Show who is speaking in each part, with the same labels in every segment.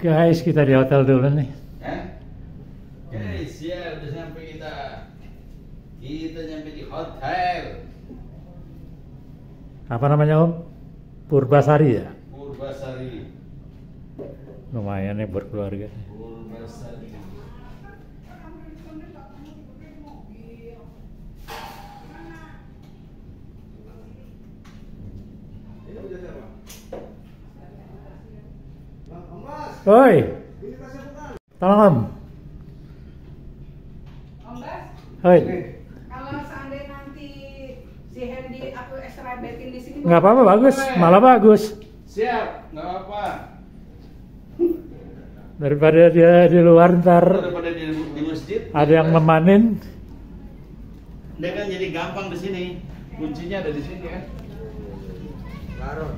Speaker 1: Guys, kita di hotel dulu nih.
Speaker 2: Guys, ya udah sampai kita. Kita nyampe di hotel.
Speaker 1: Apa namanya Om? Purbasari ya?
Speaker 2: Purbasari.
Speaker 1: Lumayan nih buat keluarga.
Speaker 2: Purbasari.
Speaker 1: Oi, tolong Om.
Speaker 3: Om Bas,
Speaker 1: Oi,
Speaker 3: kalau seandainya nanti si Hendy aku extra betin di sini.
Speaker 1: nggak apa-apa, bagus, malah bagus.
Speaker 2: Siap, nggak apa-apa.
Speaker 1: Daripada dia di luar ntar
Speaker 2: Daripada di masjid.
Speaker 1: ada yang nemanin.
Speaker 2: Dia kan jadi gampang di sini. Kuncinya ada di sini kan. Baru.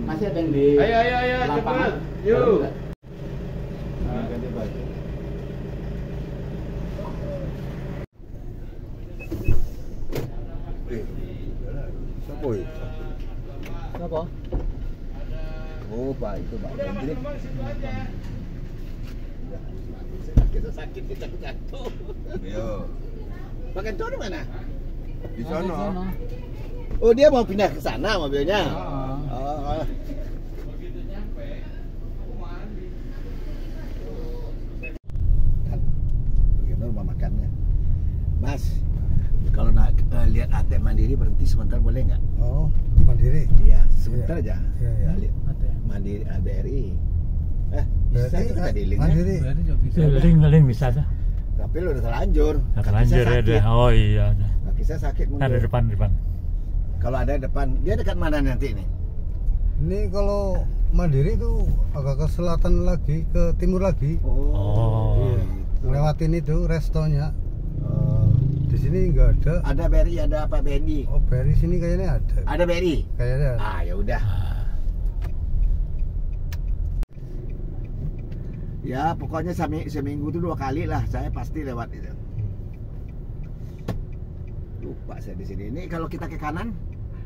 Speaker 4: Masih ada yang di
Speaker 2: Ayo,
Speaker 4: lapangan.
Speaker 2: cepet. Yuk.
Speaker 4: Ganti baju.
Speaker 5: Siapa ya?
Speaker 4: Apa?
Speaker 5: Oh, Pak, itu Pak. Menteri.
Speaker 2: Kita sakit kita jatuh.
Speaker 5: Yo,
Speaker 2: Pak Kento di mana?
Speaker 5: di sana.
Speaker 2: Oh, dia mau pindah ke sana mobilnya.
Speaker 4: Oh.
Speaker 2: Begitu nyampe, aku mandi.
Speaker 5: Begitu rumah makannya. Mas, kalau nak lihat ATM Mandiri berhenti sebentar boleh nggak?
Speaker 6: Oh, Mandiri.
Speaker 5: Iya, sebentar aja.
Speaker 6: Iya, iya.
Speaker 5: Lihat. Mandiri BRI. Bisa
Speaker 6: BRI,
Speaker 5: kita dealing ya.
Speaker 6: Mandiri.
Speaker 1: Link bisa dah.
Speaker 5: Tapi lu udah terlanjur.
Speaker 1: Terlanjur ya deh. Oh iya dah.
Speaker 5: Kaki saya sakit mungkin.
Speaker 1: Ada depan.
Speaker 5: Kalau ada depan, dia dekat mana nanti ini?
Speaker 6: Ini kalau Mandiri itu agak ke selatan lagi, ke timur lagi.
Speaker 1: Oh.
Speaker 6: Iya. Ngelewatin itu restonya. Di sini nggak ada.
Speaker 5: Ada BRI, ada apa BNI?
Speaker 6: Oh, dari sini kayaknya ada.
Speaker 5: Ada BRI.
Speaker 6: Kayaknya ada.
Speaker 5: Ah, ya udah. Ya, pokoknya seminggu itu 2 kali lah saya pasti lewat itu. Lupa saya di sini. Ini kalau kita ke kanan,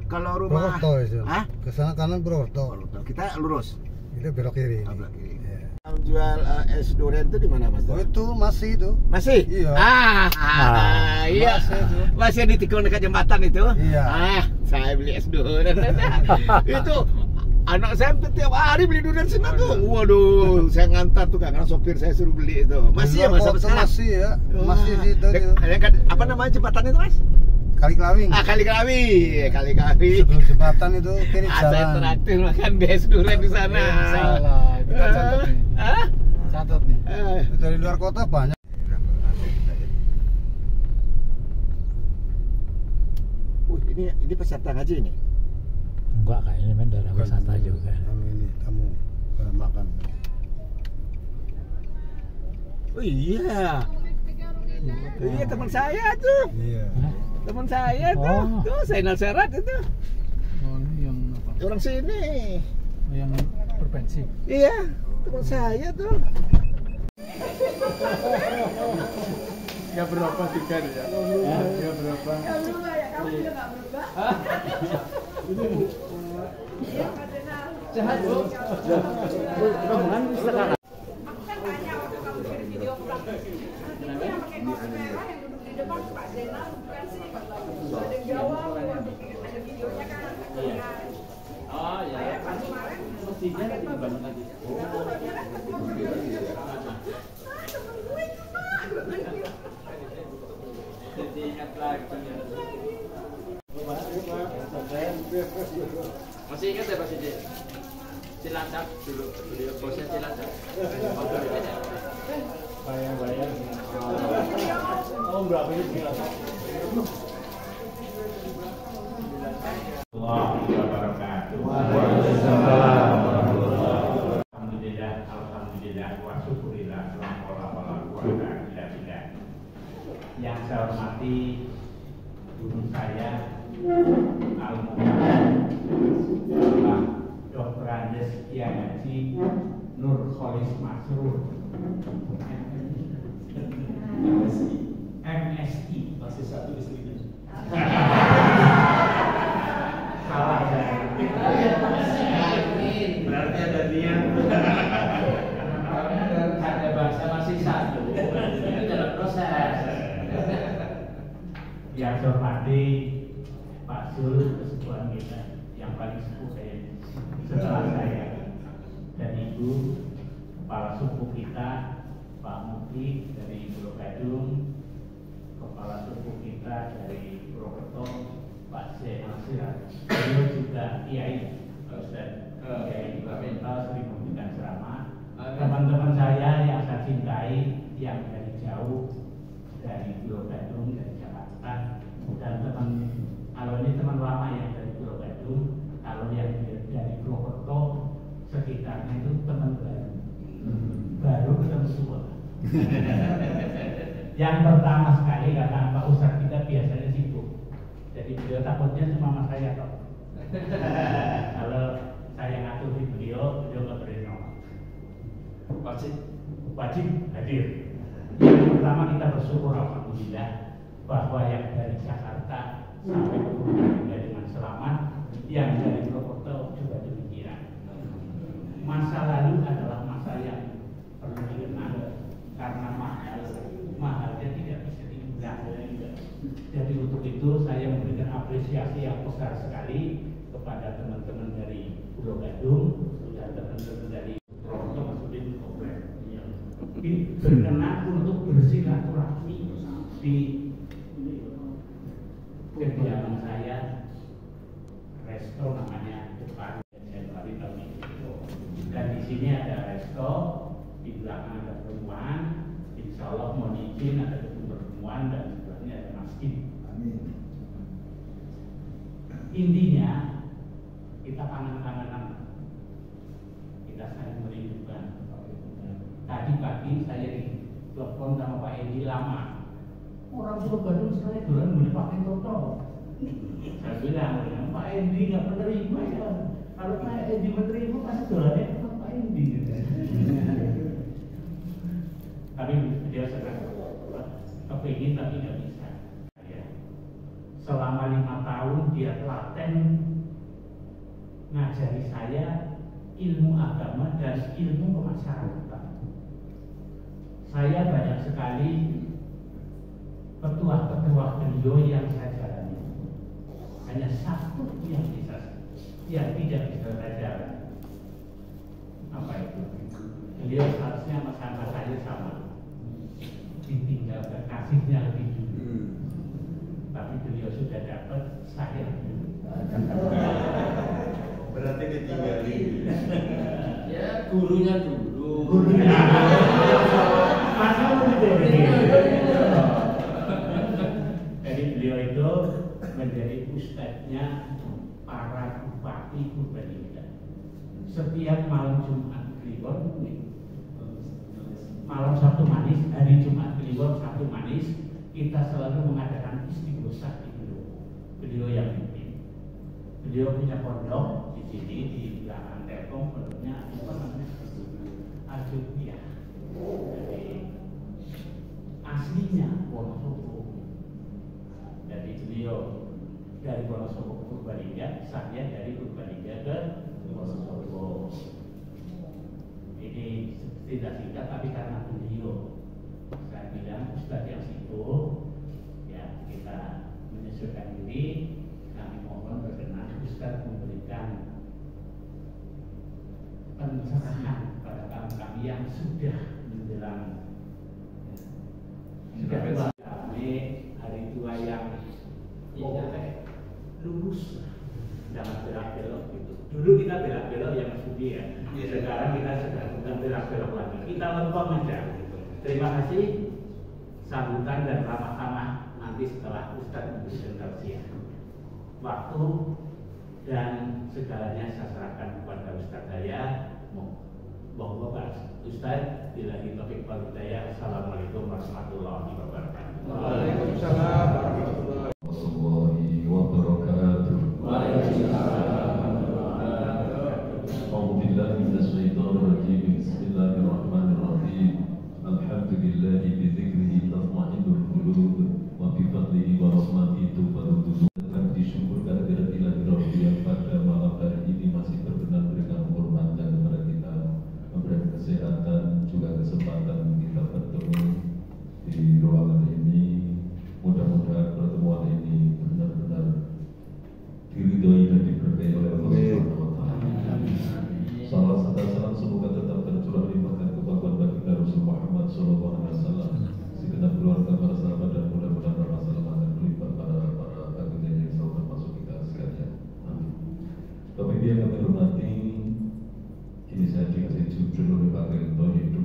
Speaker 5: kalau rumah
Speaker 6: Purwokerto itu.
Speaker 5: Hah?
Speaker 6: Ke sana kanan Purwokerto.
Speaker 5: Kita lurus.
Speaker 6: Itu belok kiri.
Speaker 5: Oh, belok kiri.
Speaker 6: Iya.
Speaker 5: Yang jual es durian itu di mana, Mas?
Speaker 6: Oh, itu masih itu.
Speaker 5: Masih?
Speaker 6: Iya.
Speaker 5: Iya.
Speaker 6: Masih itu.
Speaker 5: Masih di tikung dekat jembatan itu?
Speaker 6: Iya.
Speaker 5: Saya beli es durian. Itu anak saya tiap hari beli durian sana tuh. Waduh, saya ngantar tuh karena sopir saya suruh beli itu. Masih ya Mas sampai sekarang?
Speaker 6: Masih ya. Masih di itu.
Speaker 5: Apa namanya jembatan itu, Mas?
Speaker 6: Kali Kelawing.
Speaker 5: Kali Kelawi. Kali Kelawi.
Speaker 6: Sebelum jembatan itu kiri
Speaker 5: Saya
Speaker 6: jalan.
Speaker 5: terakhir makan es durian di sana.
Speaker 4: Salah. Kita catat nih.
Speaker 5: Hah?
Speaker 4: Catat nih.
Speaker 6: Dari luar kota banyak.
Speaker 5: Ini peserta ngaji ini?
Speaker 1: Enggak, kayaknya main daerah wisata juga.
Speaker 6: Tamu ini, tamu pada makan.
Speaker 5: Oh iya. Iya teman saya tuh.
Speaker 6: Iya.
Speaker 5: Teman saya tuh.
Speaker 1: Oh.
Speaker 5: Tuh Zainal Serat itu.
Speaker 4: Oh, ini yang apa?
Speaker 5: Orang sini.
Speaker 4: Oh, yang berpensi.
Speaker 5: Iya, teman saya tuh.
Speaker 4: Gak berapa tiga ya? Gak berapa.
Speaker 3: Ya berubah ya, kamu juga nggak berubah. Iya, Pak Jenal.
Speaker 4: Sehat bu.
Speaker 1: Rombongan sekarang.
Speaker 3: Aku kan tanya waktu kamu kirim video pulang. Ini yang pakai kaos merah yang duduk di depan Pak Jenal bukan sih? Ada yang jawab, ada videonya kan.
Speaker 4: Oh ya.
Speaker 3: Saya pas kemarin
Speaker 4: Mestinya di Bandung lagi. Jadi ingat lagi. Masih ingat ya Pak Sidi? Cilacap dulu, beliau bosnya Cilacap.
Speaker 1: Bayang. Oh, berapa ini Cilacap?
Speaker 7: Alhamdulillah wa syukurillah yang saya hormati guru saya Al-Muqaddas Bapak Dr. Andes Kiai Haji Nur Kholis Masrur MSI
Speaker 4: Masih satu istrinya.
Speaker 7: salah saya.
Speaker 2: Berarti ada niat.
Speaker 7: Ada bahasa masih satu, itu dalam proses. Yang saya hormati Pak Zul, kesepuhan kita yang paling sepuh setelah saya, dan Ibu Kepala Suku kita Pak Muti dari Pulau Gadung, Kepala Suku kita dari Purwokerto Pak C. Nasir, beliau juga Kiai Ustaz Kiai Mental sering memberikan ceramah. Teman-teman saya yang saya cintai, yang dari jauh, dari Pulau Gadung, dari Jakarta, dan kalau ini teman lama yang dari Pulau Gadung, kalau yang dari Purwokerto sekitarnya itu teman baru ketemu semua. Yang pertama sekali karena Pak Ustadz kita biasanya sibuk, jadi beliau takutnya cuma sama saya toh. Kalau saya ngatur di beliau nggak beri nomor. Wajib hadir. Yang pertama kita bersyukur alhamdulillah bahwa yang dari Jakarta sampai ke Purwokerto dengan selamat, yang dari Purwokerto juga demikian. Masa lalu adalah masa yang perlu dikenal karena mahalnya tidak bisa dibilang. Jadi untuk itu saya memberikan apresiasi yang besar sekali kepada teman-teman dari Pulau Gadung dan teman-teman dari Purwokerto Masudin Komplek. Berkenan untuk bersilaturahmi di kediaman saya, resto namanya depan Januari tahun ini. Dan di sini ada resto, di belakang ada perumahan, insya Allah mau izin ada gedung pertemuan dan sebelahnya ada masjid. Intinya kita kangen-kangenan, kita saling merindukan. Tadi pagi saya ditelepon sama Pak Edi lama. Orang Pulau Gadung sekali bulan boleh pakai toto. Saya bilang, Pak Edi nggak menerima ya. Kalau Pak Edi menerima pasti dolarnya ke Pak Edi. Tapi dia sedang kepingin tapi nggak bisa. Ya. Selama 5 tahun dia telaten ngajari saya ilmu agama dan ilmu kemasyarakatan. Saya banyak sekali petuah-petuah beliau yang saya jalani. Hanya satu yang tidak bisa saya jalan. Apa itu? Beliau seharusnya sama saya sama, ditinggalkan kasihnya lebih dulu. Tapi beliau sudah dapat, saya dulu.
Speaker 2: Berarti ditinggalin.
Speaker 4: Ya gurunya dulu.
Speaker 7: Jadi beliau itu menjadi ustadznya para bupati Purbalingga. Setiap malam Jumat Kliwon, malam Sabtu Manis, hari Jumat Kliwon, Sabtu Manis, kita selalu mengadakan istighosah di beliau. Beliau yang pimpin. Beliau punya pondok di sini di belakang Telkom, pondoknya apa namanya? Ajudia. Jadi aslinya Wonosobo. Jadi beliau dari Wonosobo ke Purbalingga, saya dari Purbalingga ke Wonosobo. Ini tidak singkat, tapi karena beliau, saya bilang Ustadz yang sibuk, ya kita menyesuaikan diri. Kami mohon berkenan Ustadz memberikan pencerahan pada kami yang sudah menjelang sudah tua. Kami hari tua yang lurus, jangan belok-belok gitu. Dulu kita belok-belok yang Sudi ya. Sekarang kita sudah bukan belok-belok lagi. Kita lempeng aja gitu. Terima kasih sambutan dan ramah-tamah nanti setelah Ustadz memberikan tausiah. Waktu dan segalanya saya serahkan kepada Ustadz saya. Mohon Pak Ustadz, bila taufik wal hidayah. Assalamualaikum warahmatullahi wabarakatuh.
Speaker 6: Waalaikumsalam warahmatullahi
Speaker 8: wabarakatuh.
Speaker 7: Waalaikumsalam warahmatullahi wabarakatuh.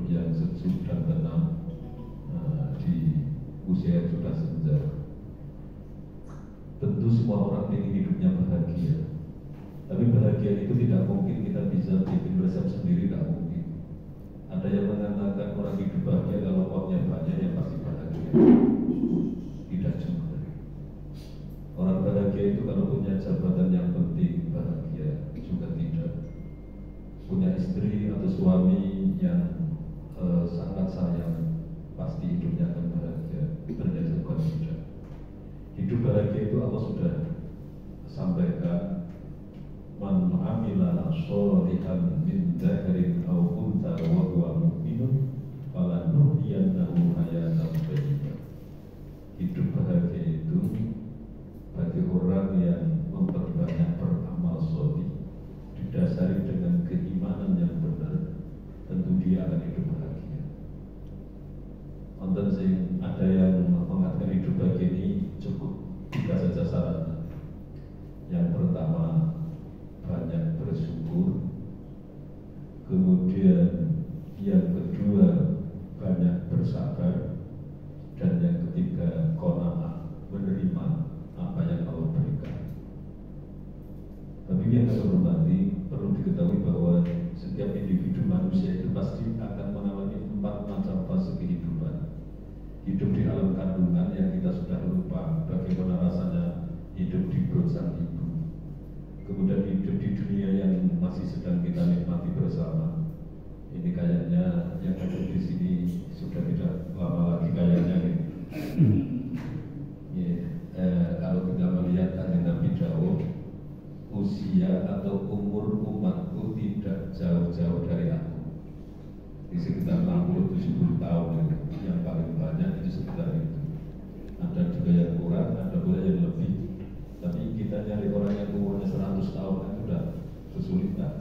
Speaker 8: hidup yang sejuk dan tenang di usia yang sudah senja. Tentu semua orang ingin hidupnya bahagia, tapi bahagia itu tidak mungkin kita bisa bikin resep sendiri, tidak mungkin. Ada yang mengatakan orang hidup bahagia kalau uangnya banyak ya pasti bahagia. Tidak juga. Orang bahagia itu kalau punya jabatan yang penting bahagia juga tidak. Punya istri atau suami yang sangat sayang pasti hidupnya akan bahagia. Ternyata bukan tidak. Hidup bahagia itu Allah sudah sampaikan, man amila sholihan min dzakarin aw untha wa huwa mu'minun falanuhyiyannahu hayatan thayyibah. Hidup bahagia itu bagi orang yang memperbanyak beramal sholih, didasari dengan keimanan yang benar, tentu dia akan hidup bahagia. Wonten sing ada yang mengatakan hidup bahagia ini cukup 3 saja syaratnya. Yang pertama, banyak bersyukur. Kemudian yang kedua, banyak bersabar. Dan yang ketiga, qanaah, menerima apa yang Allah berikan. Tapi yang saya hormati, perlu diketahui bahwa setiap individu manusia itu pasti akan mengalami 4 macam fase kehidupan. Hidup di alam kandungan yang kita sudah lupa bagaimana rasanya hidup di perut sang ibu. Kemudian hidup di dunia yang masih sedang kita nikmati bersama. Ini kayaknya yang ada di sini sudah tidak lama lagi kayaknya nih. Kalau kita melihat Kanjeng Nabi Dawuh, usia atau umur umatku tidak jauh-jauh dari aku. Di sekitar 60-70 tahun yang paling banyak di sekitar itu. Ada juga yang kurang, ada juga yang lebih. Tapi kita nyari orang yang umurnya 100 tahun kan sudah kesulitan.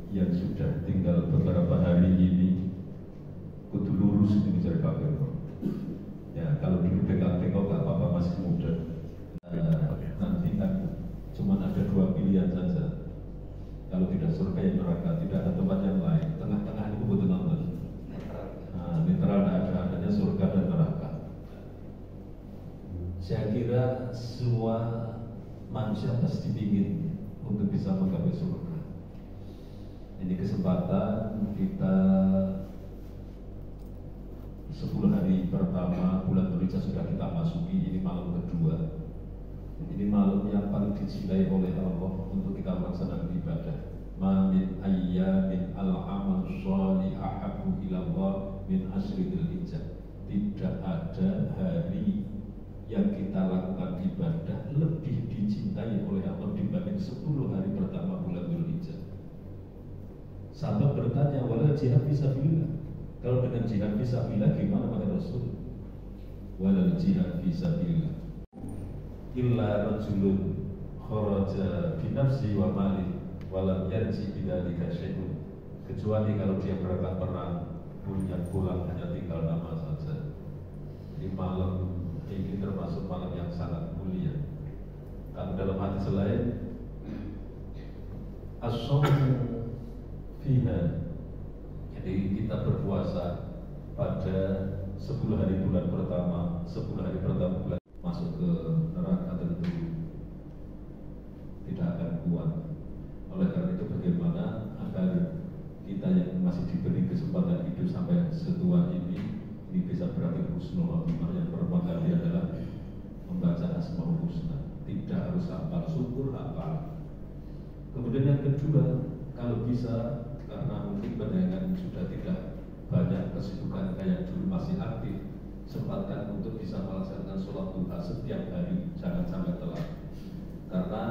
Speaker 8: Yang sudah tinggal beberapa hari ini kudu lurus ini bisa dipakai. Ya kalau dulu tengok gak apa-apa, masih muda. Nanti kan cuma ada 2 pilihan saja. Kalau tidak surga ya neraka, tidak ada tempat yang lain. Tengah-tengah itu butuh nonton. Netral adanya surga dan neraka. Saya kira semua manusia pasti ingin untuk bisa menggapai surga. Ini kesempatan kita 10 hari pertama bulan Dzulhijjah sudah kita masuki, ini malam kedua. Ini malam yang paling dicintai oleh Allah untuk kita melaksanakan ibadah. Ma min ayyamin al-amal sholih ahabbu ila Allah min asyri Dzulhijjah. Tidak ada hari yang kita lakukan ibadah lebih dicintai oleh Allah dibanding 10 hari pertama bulan Dzulhijjah. Sahabat bertanya, wala jihad fisabilillah. Kalau dengan jihad fisabilillah gimana wahai Rasul? Wala jihad fisabilillah illa rajulun kharaja bi nafsi wa mali wa lam yarji bidzalika syai'un. Kecuali kalau dia berangkat perang, pulang hanya tinggal nama saja. Di malam ini termasuk malam yang sangat mulia. Karena dalam hadis lain, as-shawmu fiha, jadi kita berpuasa pada 10 hari bulan pertama, 10 hari pertama bulan masuk ke neraka tentu tidak akan kuat. Oleh karena itu bagaimana agar kita yang masih diberi kesempatan hidup sampai setua ini bisa berakhir husnul khotimah. Yang pertama kali adalah membaca Asmaul Husna. Tidak harus hafal, syukur hafal. Kemudian yang kedua, kalau bisa, karena mungkin pendengar sudah tidak banyak kesibukan kayak dulu masih aktif, sempatkan untuk bisa melaksanakan sholat duha setiap hari, jangan sampai telat. Karena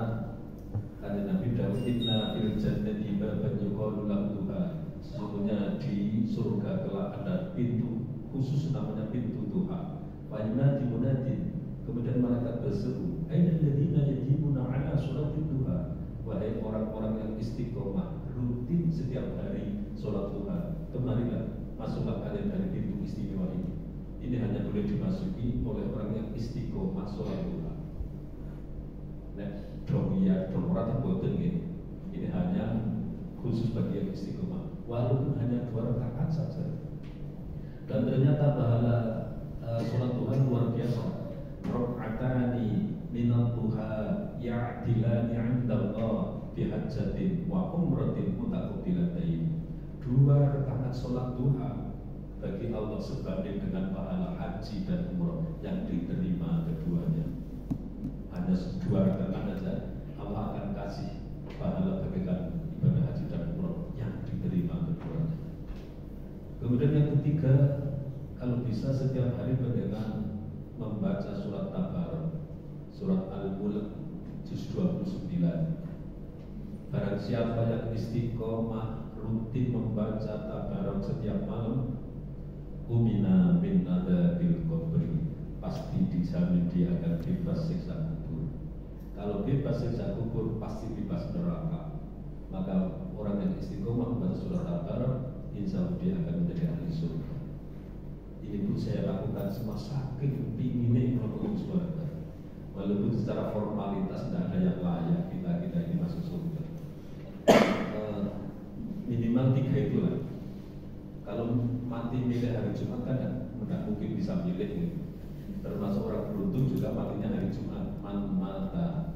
Speaker 8: Kanjeng Nabi Dawud, inna fil jannati baban yuqalu lahu duha. Sesungguhnya di surga kelak ada pintu khusus namanya pintu duha. Fa yunadi munadin, kemudian malaikat berseru, aina alladziina yajibuna ala sholatil duha. Wahai orang-orang yang istiqomah rutin setiap hari sholat duha, kemarilah, masuklah kalian dari pintu istimewa ini. Ini hanya boleh dimasuki oleh orang yang istiqomah sholat duha. Nah, dong iya, dong rata boten ini hanya khusus bagi yang istiqomah, walaupun hanya 2 rakaat saja. Dan ternyata pahala sholat duha luar biasa. Raka'atani minat duha ya'dilani 'inda Allah bi hajjatin wa umratin mutaqabbilatain. 2 rakaat sholat duha bagi Allah sebanding dengan pahala haji dan umrah yang diterima keduanya. Hanya 2 rakaat saja Allah akan kasih pahala bagaikan ibadah haji dan umrah yang diterima keduanya. Kemudian yang ketiga, kalau bisa setiap hari dengan membaca surat Tabarak, surat Al-Mulk juz 29. Barang siapa yang istiqomah rutin membaca Tabarak setiap malam, umina min adzabil qabri, pasti dijamin dia akan bebas siksa kubur. Kalau bebas siksa kubur pasti bebas neraka. Maka orang yang istiqomah membaca surat Tabarak, insya Allah dia akan menjadi ahli surga. Ini pun saya lakukan semua saking pinginnya masuk surga. Walaupun secara formalitas tidak ada yang layak kita ini masuk surga. Minimal 3 itulah. Kalau mati milih hari Jumat kan tidak mungkin bisa milih ini. Termasuk orang beruntung juga matinya hari Jumat. Man mata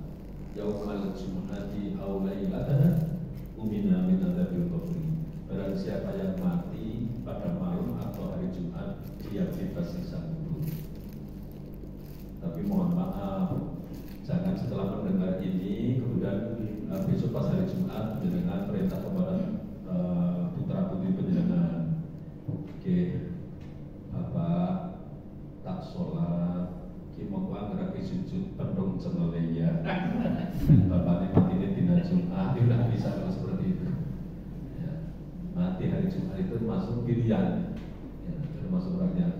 Speaker 8: yaumal jum'ati aw lailatan umina min adzabil qabri. Barang siapa yang mati pada malam atau hari Jumat, dia bebas siksa kubur. Tapi mohon maaf, jangan setelah mendengar ini kemudian besok pas hari Jumat dengan perintah kepada putra putri penjenengan, oke, Bapak tak sholat, mau anggar sujud pendung cenele ya. Bapaknya mati di dina Jumat, dia tidak bisa kalau seperti itu. Mati hari Jumat itu masuk pilihan, ya, termasuk orang yang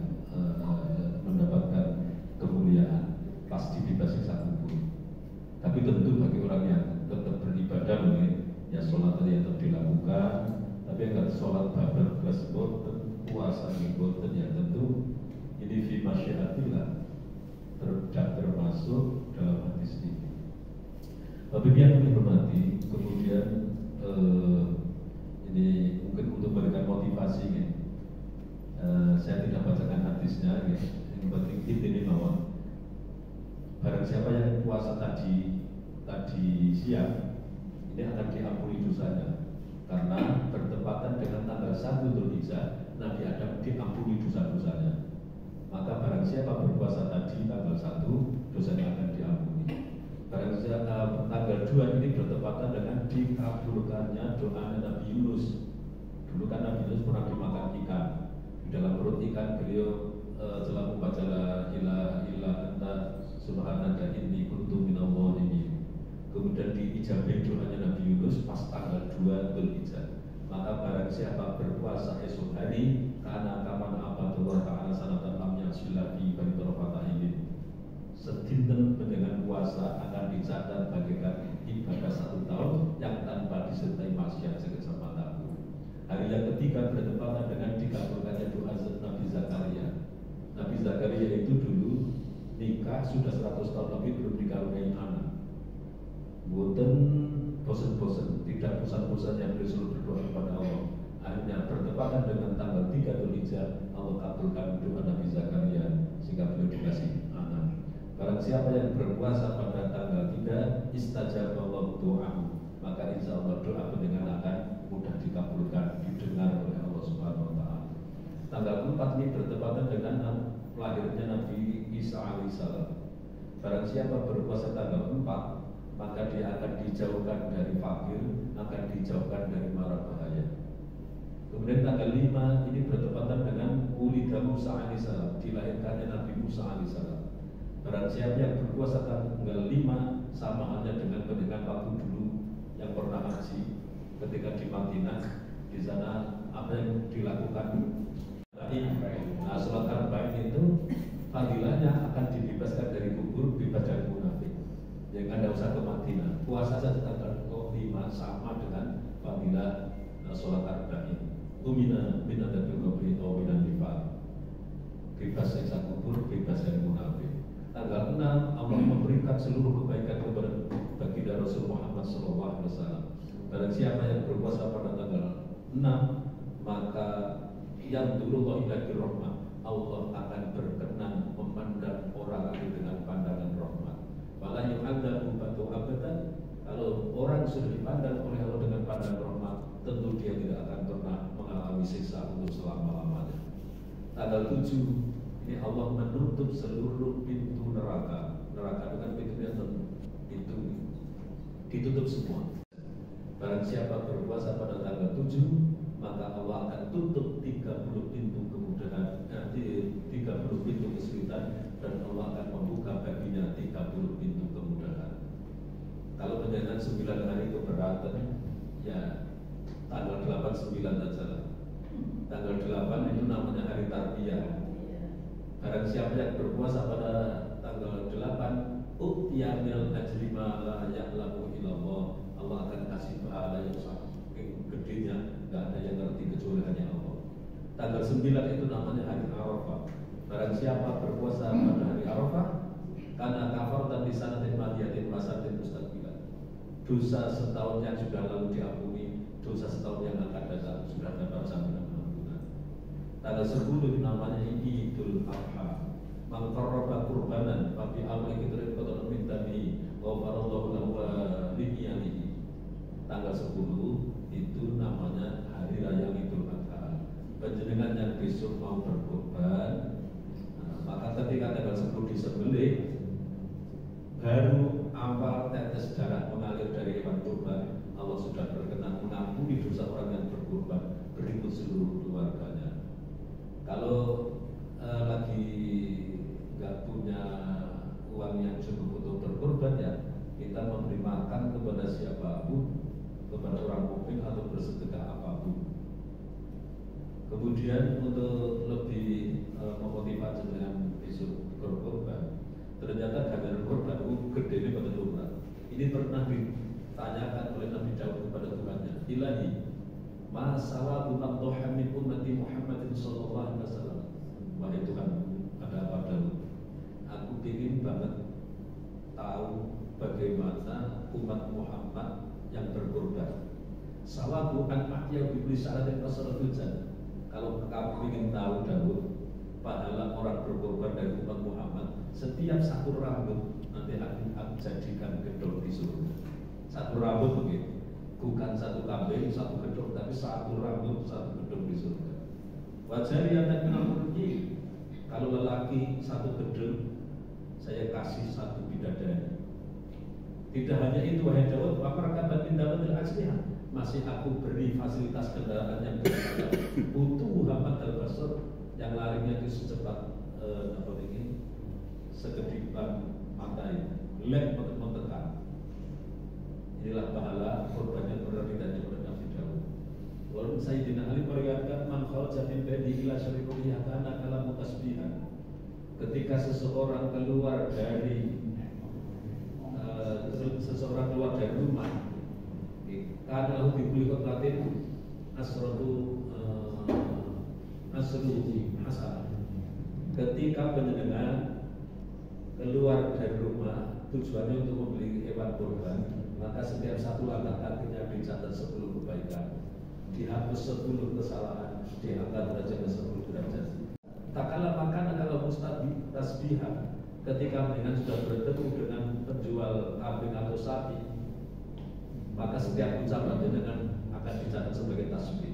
Speaker 8: mendapatkan kemuliaan, pasti bebas siksa kubur. Tapi tentu bagi orang yang tetap beribadah, ya sholat tadi tetap dilakukan. Tapi agar sholat babar plus boten, puasa boten, ya tentu ini fi masyiatillah, tidak termasuk dalam hadis ini. Tapi yang dihormati, kemudian ini mungkin untuk memberikan motivasi ya. Saya tidak bacakan hadisnya ya. Yang penting ini bahwa barang siapa yang puasa tadi siang ini akan diampuni dosanya, karena bertepatan dengan tanggal 1 Dzulhijjah Nabi Adam diampuni dosa-dosanya. Maka barang siapa berpuasa tadi tanggal 1, dosanya akan diampuni. Barang siapa tanggal 2 ini bertepatan dengan dikabulkannya doa Nabi Yunus. Dulu kan Nabi Yunus pernah dimakan ikan. Di dalam perut ikan beliau telah membaca la ilaha illa anta subhanaka inni kuntu minadh dhalimin. Kemudian diijabahi doanya Nabi Yunus pas tanggal 2 Dzulhijjah. Maka barang siapa berpuasa esok hari, karena kapan abadullah ta'ala sanatan lam ya'sillah fi baridorofata ini, sedinten dengan puasa akan dicatat bagaikan ibadah 1 tahun yang tanpa disertai maksiat sekejap mata. Hari yang ketiga bertepatan dengan dikabulkannya doa Nabi Zakaria. Nabi Zakaria itu dulu nikah sudah 100 tahun lebih belum dikaruniai anak. Boten bosan-bosan, tidak bosan-bosan yang disuruh berdoa kepada Allah. Akhirnya bertepatan dengan tanggal 3 Dzulhijjah Allah kabulkan doa Nabi Zakaria sehingga beliau dikasih anak. Barang siapa yang berpuasa pada tanggal 3 istajabah Allah doahu, maka insya Allah doa pendengar akan mudah dikabulkan, didengar oleh Allah Subhanahu wa Ta'ala. Tanggal 4 ini bertepatan dengan lahirnya Nabi Isa alaihissalam. Barang siapa berpuasa tanggal 4, maka dia akan dijauhkan dari fakir, akan dijauhkan dari mara bahaya. Kemudian tanggal 5 ini bertepatan dengan ulida Musa alaihissalam, dilahirkannya Nabi Musa alaihissalam. Barang siapa yang berpuasa tanggal 5, sama halnya dengan pendengar waktu dulu yang pernah haji ketika di Madinah. Di sana apa yang dilakukan tadi, sholat arba'in itu fadilahnya akan dibebaskan dari kubur, bebas dari munafik. Yang Anda usah ke Madinah, puasa saja tanggal 5 sama dengan fadilah sholat arba'in. Umina min adabil qabri atau minan nifaq, bebas siksa kubur, bebas dari munafik. Tanggal 6 Allah memberikan seluruh kebaikan kepada baginda Rasul Muhammad SAW. Barang siapa yang berpuasa pada tanggal 6, maka yang dulu Allah ilaihi rahmah, Allah akan berkenan memandang orang itu dengan pandangan rahmat. Wala yu'adzabu batu abadan. Kalau orang sudah dipandang oleh Allah dengan pandangan rahmat, tentu dia tidak akan pernah mengalami siksa untuk selama-lamanya. Tanggal 7 ini Allah menutup seluruh pintu neraka. Neraka dengan pintunya pintu ditutup semua. Barang siapa berpuasa pada tanggal 7, maka Allah akan tutup 30 pintu kemudahan, 30 pintu kesulitan, dan Allah akan membuka baginya 30 pintu kemudahan. Kalau penjelasan 9 hari keberatan, ya tanggal 8, 9 saja lah. Tanggal 8 itu namanya hari tarbiyah. Barang siapa yang berpuasa pada tanggal 8, utiya minal ajri ma la ya'lamu illallah, Allah akan kasih pahala yang saking gedenya, nggak ada yang ngerti kecuali hanya Allah. Tanggal 9 itu namanya hari Arafah. Barang siapa berpuasa pada hari Arafah, karena kafar dan di sana madiatin masatin mustaqilan, dosa setahun yang sudah lalu diampuni, dosa setahun yang akan datang sudah dapat jaminan ampunan. Tanggal 10 namanya Idul Adha. Man qarraba qurbanan fa bi amali kitrin qadar min dami wa farallahu lahu wa li'iyanihi. Tanggal 10 itu namanya hari raya Idul Adha. Panjenengan yang besok mau berkorban, maka ketika tanggal 10 disembelih, baru awal tetes darah mengalir dari hewan kurban, Allah sudah berkenan mengampuni dosa orang yang berkorban berikut seluruh keluarganya. Kalau lagi nggak punya uang yang cukup untuk berkorban, ya kita memberi makan kepada siapapun, kepada orang mukmin atau bersedekah apapun. Kemudian untuk lebih memotivasi dengan besok berkorban, ternyata gambaran korban itu gede ini pada Tuhan. Ini pernah ditanyakan oleh Nabi Daud kepada Tuhannya, Ilahi, ma sawabu man doha min ummati Muhammadin sallallahu alaihi wasallam. Wahai Tuhan, ada apa Daud? Aku ingin banget tahu bagaimana umat Muhammad yang berkorban. Sawabu an ahya bi sa'atin wasalatul jannah. Kalau kamu ingin tahu Daud, pahala orang berkorban dari umat Muhammad, setiap satu rambut nanti akan jadikan gedung di surga. Satu rambut begitu, bukan satu kambing, satu gedung, tapi satu rambut, satu gedung di surga. Wajar yang tak kenal kalau lelaki satu gedung, saya kasih satu bidadari. Tidak hanya itu, wahai Daud, waqarqabat min dawatil ajliha, masih aku beri fasilitas kendaraan yang berbeda untuk Muhammad al-Basur yang larinya itu secepat segedipan mata ini, lek mentekan. Inilah pahala korban yang pernah ditanya oleh Nabi Daud. Walaupun Sayyidina Ali meriwayatkan man kharaja min baiti ila syariqiyah kana kalamu tasbihan. Ketika seseorang keluar dari rumah, karena lalu dibeli kotlatin asrotu hasan. Ketika penjenengan keluar dari rumah tujuannya untuk membeli hewan kurban, maka setiap satu langkah kakinya dicatat 10 kebaikan, dihapus 10 kesalahan, diangkat derajatnya 10 derajat. Tak kalah makan kalau mustabi tasbihan, ketika dengan sudah bertemu dengan penjual kambing atau sapi, maka setiap ucapan dengan akan dicatat sebagai tasbih.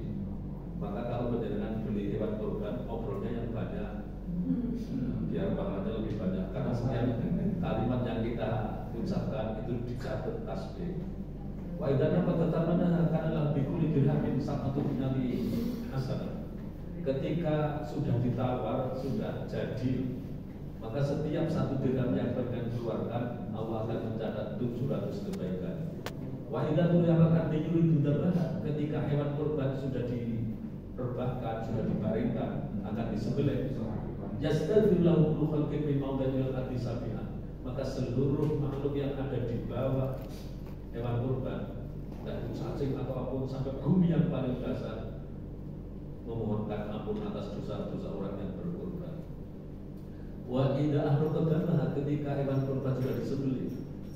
Speaker 8: Maka kalau dengan beli hewan kurban, obrolnya yang banyak, biar pahalanya lebih banyak. Karena setiap kalimat yang kita ucapkan itu dicatat tasbih. Wa idana patatamana kana bi kulli dirhamin sa'atu binali hasanah. Ketika sudah ditawar, sudah jadi, maka setiap satu dirham yang kalian keluarkan, Allah akan mencatat 700 kebaikan. Wa idza tuliyakan yuridu dzabah, ketika hewan kurban sudah diperbahkan, sudah dibaringkan, akan disembelih. Yastaghfiru lahu kullu khalqin min mawda'il ardi sabi'an, maka seluruh makhluk yang ada di bawah hewan kurban, dari cacing atau apapun sampai bumi yang paling dasar, memohonkan ampun atas dosa-dosa orang yang berkorban. Wa idza ahraqadana, ketika hewan kurban sudah disembelih,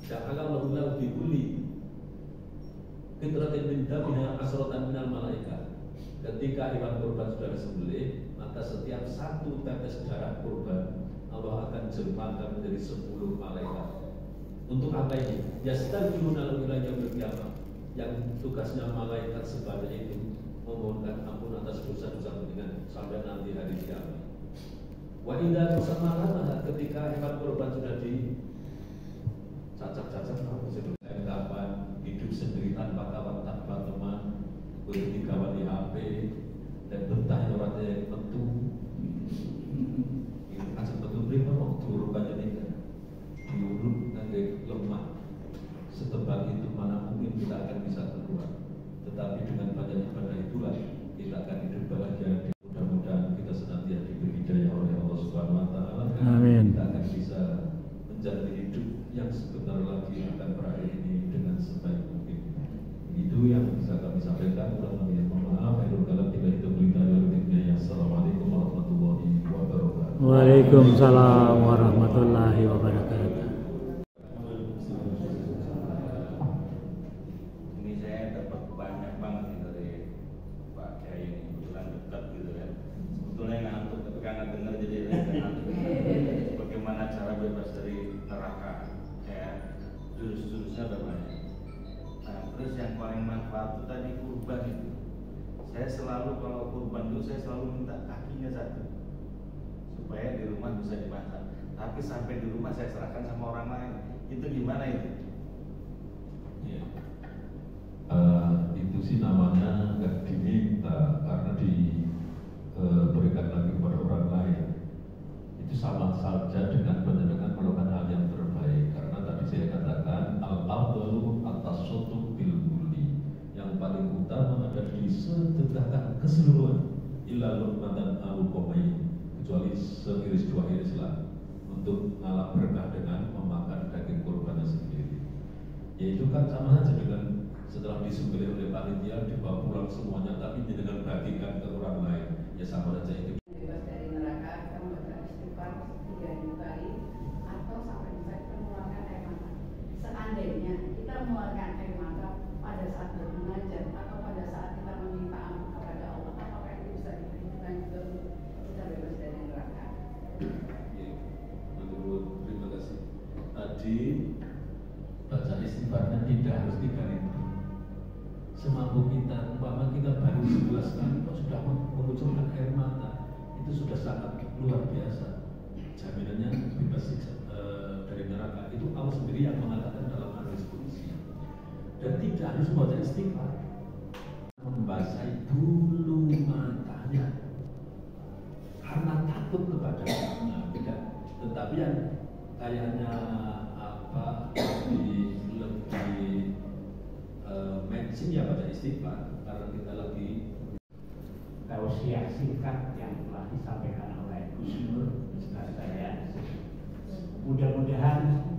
Speaker 8: ja'ala lahu bibuli, fitratin min damina asratan minal malaika. Ketika hewan kurban sudah disembelih, maka setiap satu tetes darah kurban Allah akan jemputkan menjadi 10 malaikat. Untuk apa ini? Yastaghfiruna lahu ila yaumil qiyamah. Yang tugasnya malaikat sebanyak itu memohonkan ampun atas dosa-dosa dengan sampai nanti hari kiamat. Wa idza tusamma ketika hewan kurban sudah cacat-cacat kapan hidup sendiri tanpa kawan tanpa teman, berhenti kawan di HP dan betah orangnya tentu asal betul prima waktu rupanya nikah diurut nanti lemah setebal itu mana mungkin kita akan bisa keluar, tetapi dengan banyak ibadah itulah kita akan hidup bahagia. Mudah-mudahan kita senantiasa diberi hidayah oleh Allah Subhanahu Wa Taala.
Speaker 1: Amin.
Speaker 8: Kita akan bisa menjalani hidup yang sebentar lagi akan berakhir ini dengan sebaik mungkin. Itu yang bisa kami sampaikan. Mohon maaf. Assalamualaikum warahmatullahi wabarakatuh.
Speaker 1: Waalaikumsalam warahmatullahi wabarakatuh.
Speaker 2: Ini saya dapat banyak banget nih dari Pak Kiai ini, kebetulan dekat gitu ya. Sebetulnya ngantuk, tapi karena dengar jadi ngantuk. Bagaimana cara bebas dari neraka? Ya, jurus-jurusnya ada banyak. Nah, terus yang paling manfaat itu tadi kurban itu. Saya selalu kalau kurban itu saya selalu minta kakinya satu supaya di rumah bisa dimasak. Tapi sampai di rumah saya serahkan sama orang lain. Itu gimana itu?
Speaker 8: Ya. Itu sih namanya nggak diminta karena diberikan lagi kepada orang lain. Itu sama saja dengan panjenengan melakukan hal yang terbaik. Karena tadi saya katakan al-afdalu at-tasattuq bil bulli. Yang paling utama adalah disedekahkan keseluruhan illa luqmatan aw qamain, kecuali seiris dua iris lah untuk ngalah berkah dengan memakan daging kurbannya sendiri. Yaitu kan sama saja dengan setelah disembelih oleh panitia dibawa pulang semuanya, tapi dengan bagikan ke orang lain, ya sama saja itu.
Speaker 3: Bebas dari neraka, kita membaca istighfar 3.000 kali atau sampai bisa kita mengeluarkan air mata. Seandainya kita mengeluarkan air mata pada saat bermunajat atau pada saat kita meminta ampun kepada Allah, apakah itu bisa diperhitungkan juga untuk kita bebas dari neraka?
Speaker 8: Ya, menurut terima kasih. Tadi baca istighfarnya tidak harus 3.000. Semampu kita, umpama kita baru 11 kali kok sudah mengucurkan air mata, itu sudah sangat luar biasa. Jaminannya bebas dari neraka. Itu Allah sendiri yang mengatakan dalam hadis qudsi. Dan tidak harus membaca istighfar, membasahi dulu matanya karena takut kepada Allah. Tidak, tetapi yang kayaknya lebih mention ya baca istighfar karena kita lagi
Speaker 7: tausiah singkat yang telah disampaikan oleh Gus Nur Ustaz saya. Mudah-mudahan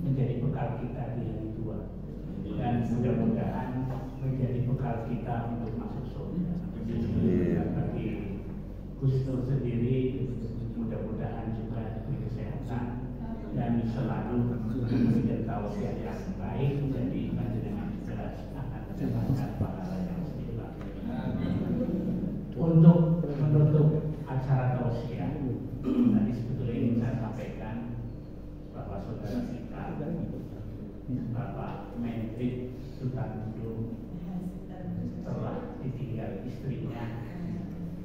Speaker 7: menjadi bekal kita di hari tua dan mudah-mudahan menjadi bekal kita untuk masuk surga. Dan bagi Gus Nur sendiri mudah-mudahan juga diberi kesehatan dan selalu memberikan tausiah yang baik, jadi panjenengan juga akan mendapatkan pahala yang setimpal. Untuk menutup acara tausiah, tadi sebetulnya ingin saya sampaikan bahwa saudara kita Bapak Menteri Sutarjo telah ditinggal istrinya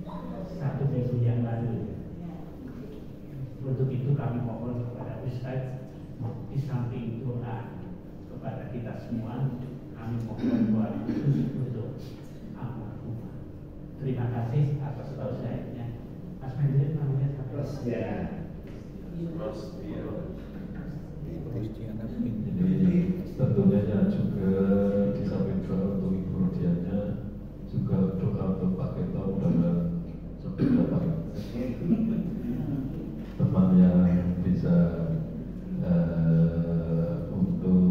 Speaker 7: 1 minggu yang lalu. Untuk itu kami mohon kepada Ustaz, di samping doa kepada kita semua, kami mohon doa khusus untuk almarhumah. Terima kasih atas tausiahnya. Mas Menteri namanya siapa?
Speaker 8: Jadi tentunya juga di samping doa untuk Ibu Rodianya, juga doa untuk Pak Keto mudah-mudahan sampai dapat teman yang bisa untuk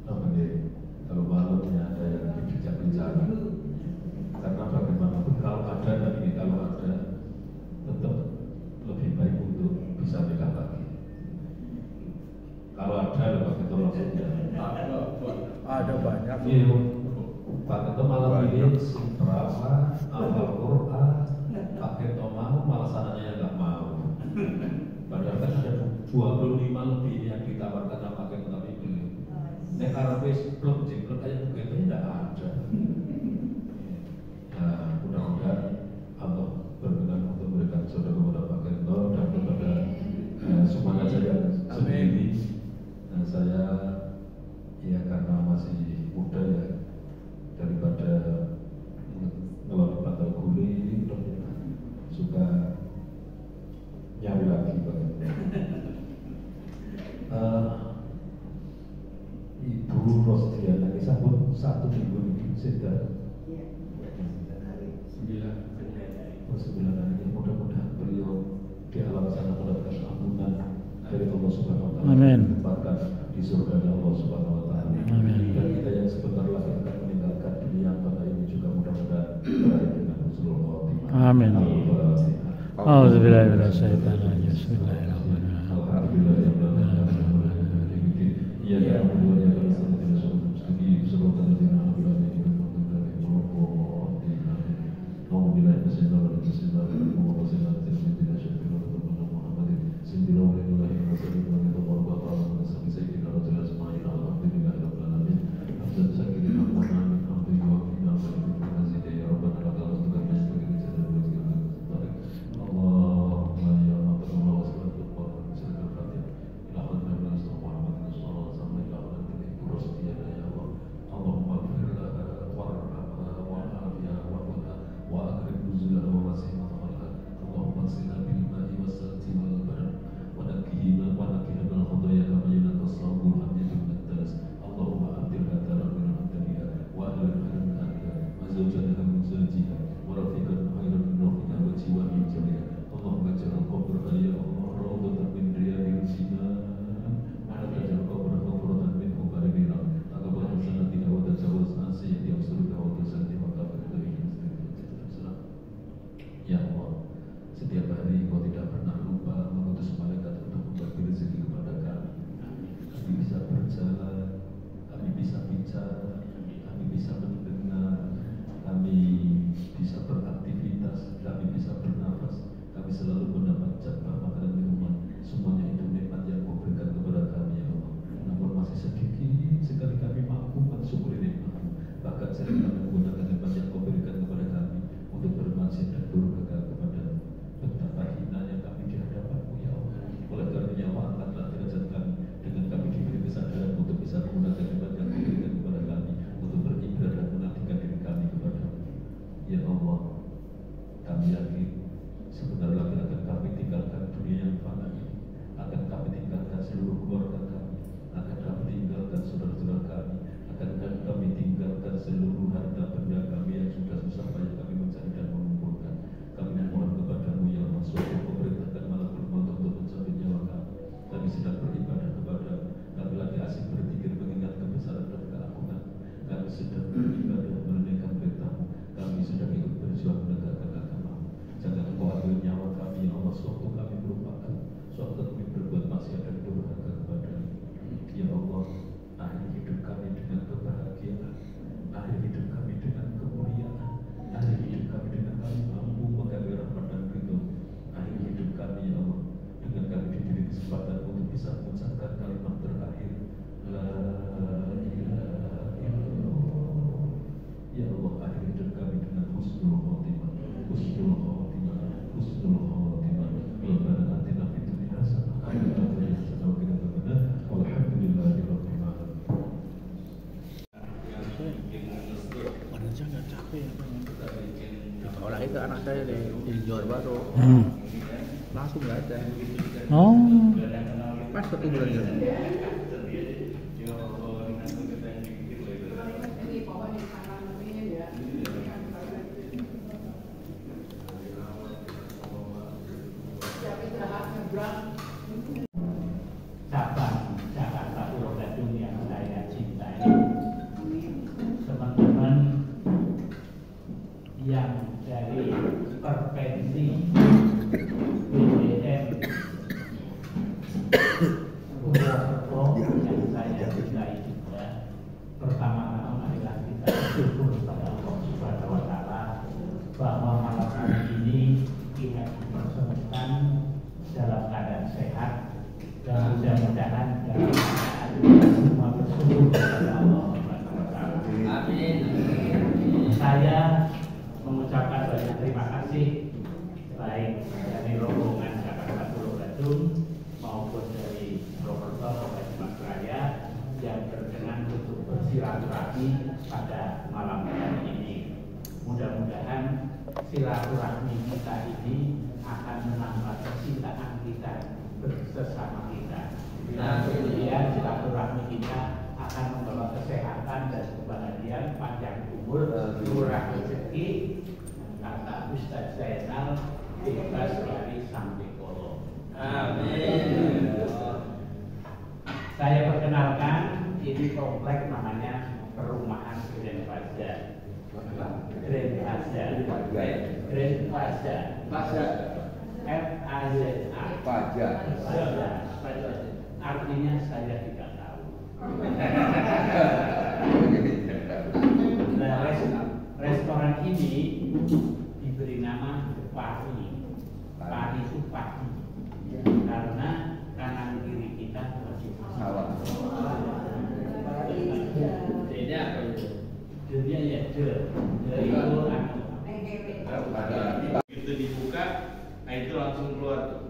Speaker 8: apa nih, kalau malamnya ada yang bijak bicara, karena bagaimanapun kalau ada dan ini kalau ada tetap lebih baik untuk bisa nikah lagi. Kalau ada, Pak Ketua maksudnya.
Speaker 5: Ada banyak.
Speaker 8: Iya. Pak Ketua malam ini Sintrawa, Al-Quran, Pak Ketua mau malah sananya nggak mau. Padahal kan ada 25 lebih yang ditawarkan sama Pak Ketua tapi beliau. Nek karpet blok jeblok kayak begitu tidak ada. Nah, mudah-mudahan Allah berkenan untuk memberikan saudara kepada Pak Ketua dan kepada semuanya saya sendiri. Nah, saya ya karena masih muda ya, daripada ngeloni pantai guli suka nyari lagi banget. Ibu Rosdiana ini sambut 1 minggu ini sudah 9 hari ini, mudah-mudahan beliau di alam sana mendapatkan ampunan dari Allah Subhanahu Wa Taala.
Speaker 1: Amin.
Speaker 8: Bahkan di surga Allah Subhanahu Wa Taala.
Speaker 1: Amin.
Speaker 8: Dan kita yang sebentar lagi akan meninggalkan dunia pada ini juga mudah-mudahan berakhir dengan husnul khotimah.
Speaker 1: Amin. A'udzubillahi minasyaitonir rajim. Bismillahirrahmanirrahim.
Speaker 8: Alhamdulillah ya Rabbil alamin. Ya ya alhamdulillah ya
Speaker 4: Orang itu anak saya di Johor Baru langsung nggak ada.
Speaker 1: Oh.
Speaker 4: Pas 1 bulan gitu.
Speaker 7: Cabang Jakarta Puro Gadung yang saya cintai, teman-teman yang dari Perpensi BDM Purwokerto yang saya cintai juga. Pertama-tama marilah kita bersyukur bahwa malam hari ini kita dipersembahkan dalam keadaan sehat dan mudah-mudahan dalam keadaan semua bersyukur kepada Allah. Amin. Saya mengucapkan banyak terima kasih baik dari rombongan Jakarta Pulau Gadung maupun dari Prokerto Kabupaten Masraya yang berkenan untuk bersilaturahmi pada malam hari ini. Mudah-mudahan silaturahmi kita ini akan menambah kecintaan kita bersama kita. Dan kemudian silaturahmi kita akan membawa kesehatan dan kebahagiaan, panjang umur, murah rezeki, kata Ustaz Zainal, bebas dari sampai kolo. Amin. Saya perkenalkan, ini komplek namanya Perumahan Grand Plaza. Grand Plaza. Grand Plaza. Plaza. F-A-Z-A.
Speaker 5: Plaza.
Speaker 7: Plaza. Artinya saya tidak tahu. Nah, restoran ini diberi nama Pari. Pari itu pagi. Karena kanan kiri kita masih sawah. Jadi apa itu? Dunia ya itu
Speaker 2: Begitu dibuka, nah itu langsung keluar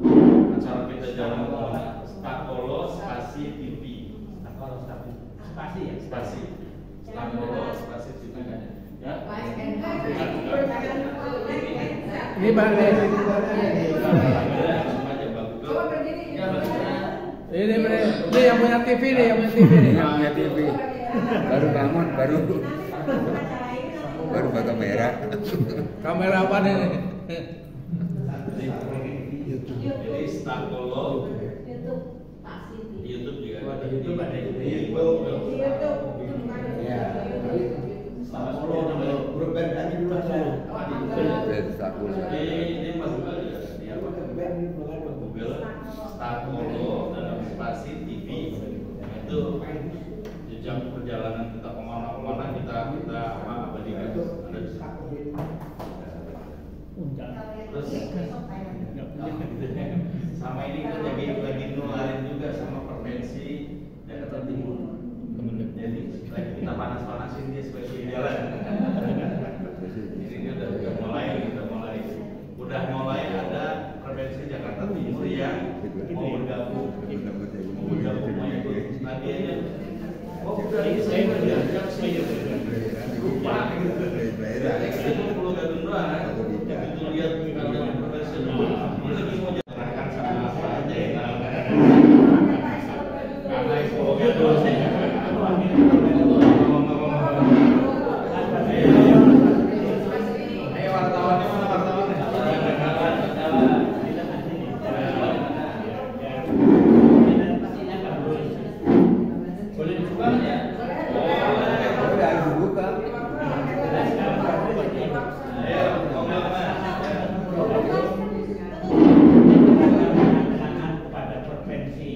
Speaker 2: acara kita jalan kemana? Stakolo Spasi TV.
Speaker 7: Stakolo Spasi ya?
Speaker 2: Spasi. Stakolo Spasi TV kan? Ya.
Speaker 1: Ini balik. Ini bre, ini yang punya TV nih, yang punya TV nih.
Speaker 5: Yang punya TV. Baru bangun, baru pakai kamera.
Speaker 1: Kamera apa nih?
Speaker 2: Jadi Stakolo di YouTube juga ada. Di YouTube ada. Di YouTube.
Speaker 5: Ya.
Speaker 2: Stakolo namanya.
Speaker 5: Grup band lagi dulu aja. Stakolo.
Speaker 2: Ini masuk kali ya. Di apa? Google Stakolo dalam spasi TV itu jejak perjalanan kita kemana-mana kita abadikan ada di sana. Terus sama ini kita lagi nularin juga sama Permensi Jakarta Timur. Jadi lagi kita panas-panasin dia sebagai jalan. Ini dia udah mulai ada Permensi Jakarta Timur yang mau bergabung mau ikut. Tadi aja udah ini saya berdiajak saya lupa gitu. Itu Pulau Gadung doang kan. Begitu lihat kalau Permensi ini lagi mau jalan sama apa aja ya. Karena Pulau Gadung ayo wartawan mana wartawan boleh dibuka ya?
Speaker 5: Udah dibuka.
Speaker 2: Ayo, ngomong
Speaker 7: kepada provinsi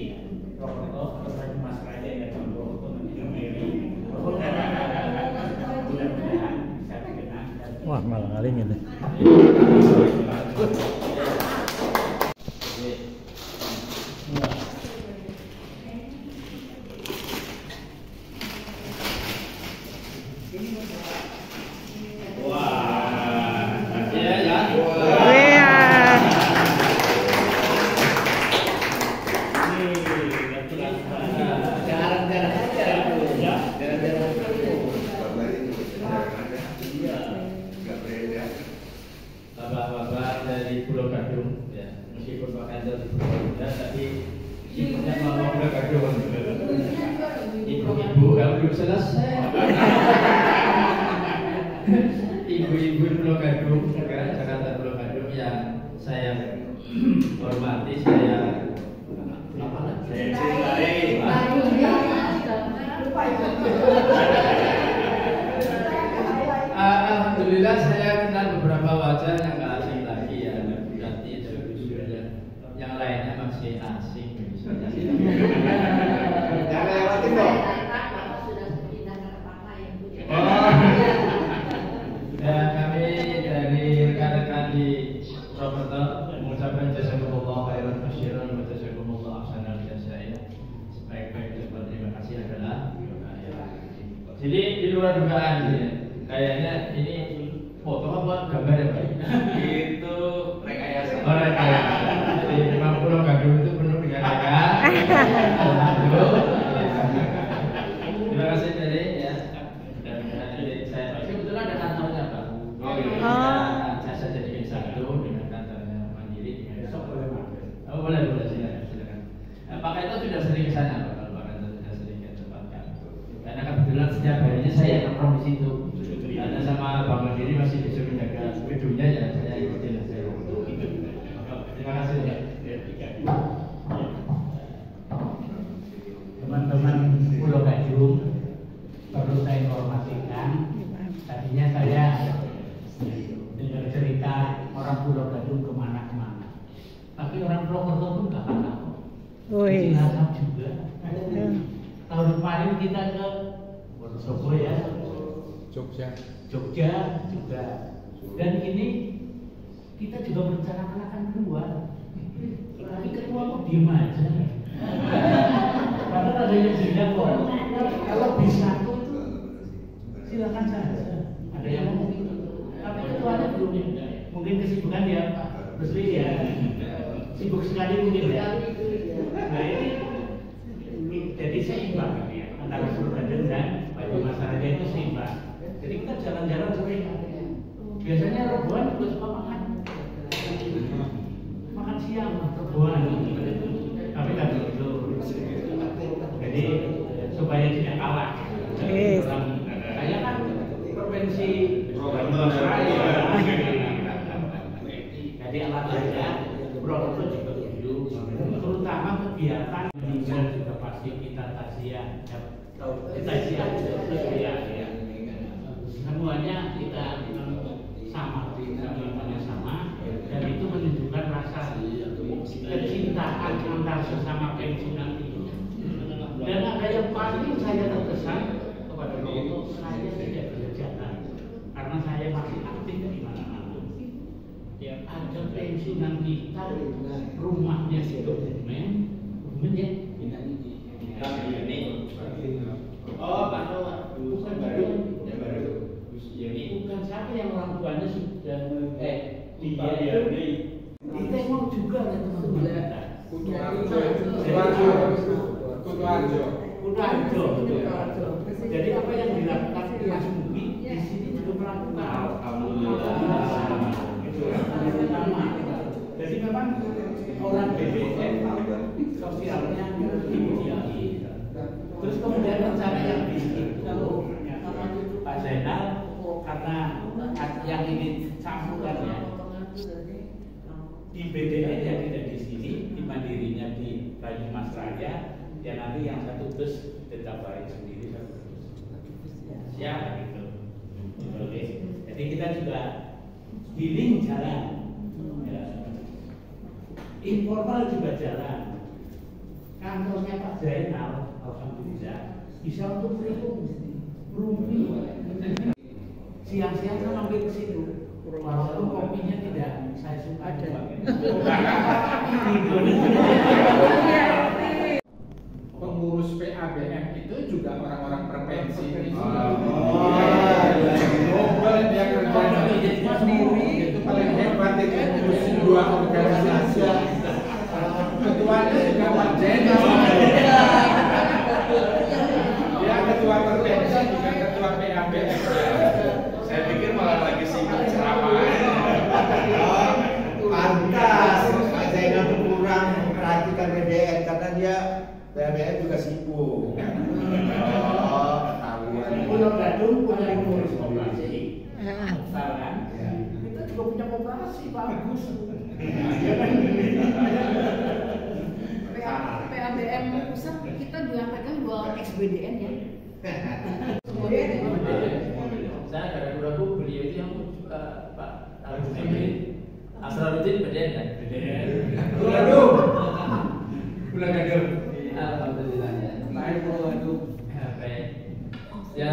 Speaker 7: Prokerto, Kabupaten Masraya dan Kabupaten Meri. Mudah-mudahan bisa dikenal.
Speaker 1: Wah, malah ngaling ini.
Speaker 7: Bapak-bapak dari Pulau Gadung, ya, meskipun Pak Kantor di Pulau Gadung, tapi ibunya mau Pulau Gadung. Ibu-ibu kalau belum selesai. Ibu-ibu Pulau Gadung, Jakarta Pulau Gadung yang saya hormati, saya cintai. Alhamdulillah saya kenal beberapa wajah yang nggak asing lagi ya, berarti yang lainnya masih asing misalnya.
Speaker 5: Jangan lewatin dong.
Speaker 7: Dan kami dari khairan wa jazakumullahu ahsanal jazaa. Sebaik-baik terima kasih adalah jadi di luar dugaan ya. Kayaknya ini foto apa gambar ya Pak?
Speaker 2: Itu rekayasa.
Speaker 7: Oh, rekayasa. Jadi memang Pulau Gadung itu penuh dengan rekayasa. Terima kasih tadi ya. Dan saya kebetulan ada kantornya Pak. Saya jadikan satu dengan kantornya Mandiri. Oh boleh silakan. Pak Kaito sudah sering ke sana Pak. Kalau Pak Kaito sudah sering ke tempat kantor. Karena kebetulan setiap harinya saya nongkrong di situ. Karena sama Bang Mandiri masih bisa menjaga gedungnya ya saya ikutin aja. Terima kasih ya. Teman-teman Pulau Gadung, perlu saya informasikan. Tadinya saya dengar cerita orang Pulau Gadung kemana-kemana. Tapi orang Purwokerto pun nggak pernah. Cilacap juga. Tahun kemarin kita ke Wonosobo ya. Jogja juga. Dan ini kita juga berencanakan akan keluar. Tapi keluar kok diem aja. Karena ada yang bilang kok kalau bisa itu silakan saja. Ada yang ngomong itu. Tapi ketuanya belum. Mungkin kesibukan dia Pak Rusli ya. Sibuk sekali mungkin ya. Nah ini jadi seimbang ya antara Pulau Gadung dan Batu Masaranya itu seimbang. Jadi kita jalan-jalan sering. Biasanya robohan juga suka makan siang robohan. Tapi kan itu. Jadi supaya tidak kalah. Saya kan provinsi Batu Masaraya. Jadi alhamdulillah Purwokerto juga begitu. Terutama kegiatan meninggal juga pasti kita takziah. Semuanya kita sama, dan itu menunjukkan rasa kecintaan antar sesama pensiunan itu. Dan ada yang paling saya terkesan kepada Allah, saya tidak berjalan karena saya masih aktif di mana-mana. Ada pensiunan kita, rumahnya di Kebumen ya. Oh, bukan baru. Bukan siapa yang orang tuanya sudah dia ditengok juga ya teman-teman. Kutoarjo. Jadi apa yang dilakukan Mas Mubi di sini juga melakukan. Alhamdulillah. Jadi memang orang BBM sosialnya tinggi. Terus kemudian rencana yang bikin Pak Zainal karena yang ini campurannya di BDN ya tidak di sini, di Mandirinya di Banyumas Raya, ya nanti yang satu bus tetap baik sendiri satu bus. Ya gitu. Oke. Jadi kita juga healing jalan, ya. Informal juga jalan. Kantornya Pak Zainal, alhamdulillah bisa untuk rumpi. Siang-siang saya mampir ke situ. Walaupun kopinya tidak saya suka ada.
Speaker 1: Pengurus PABM itu juga orang-orang berpensi. Dia kerjanya sendiri itu paling hebat itu ngurusin dua organisasi. Ketuanya juga Pak Jenal. Dia ketua berpensi juga ketua PABM.
Speaker 2: Saya pikir malah lagi sibuk ceramah.
Speaker 5: Pantas Pak Zainal itu kurang memperhatikan BDN karena dia BBM juga sibuk.
Speaker 7: Pulau Gadung punya pengurus koperasi, kan? Kita juga punya koperasi bagus.
Speaker 3: PABM pusat kita juga pegang 2 XBDN ya.
Speaker 7: Saya ada ragu beliau itu yang suka Pak Asraruddin BDN kan? BDN. Pulau Gadung. Alhamdulillah ya. Baik Pulau Gadung. Baik. Ya,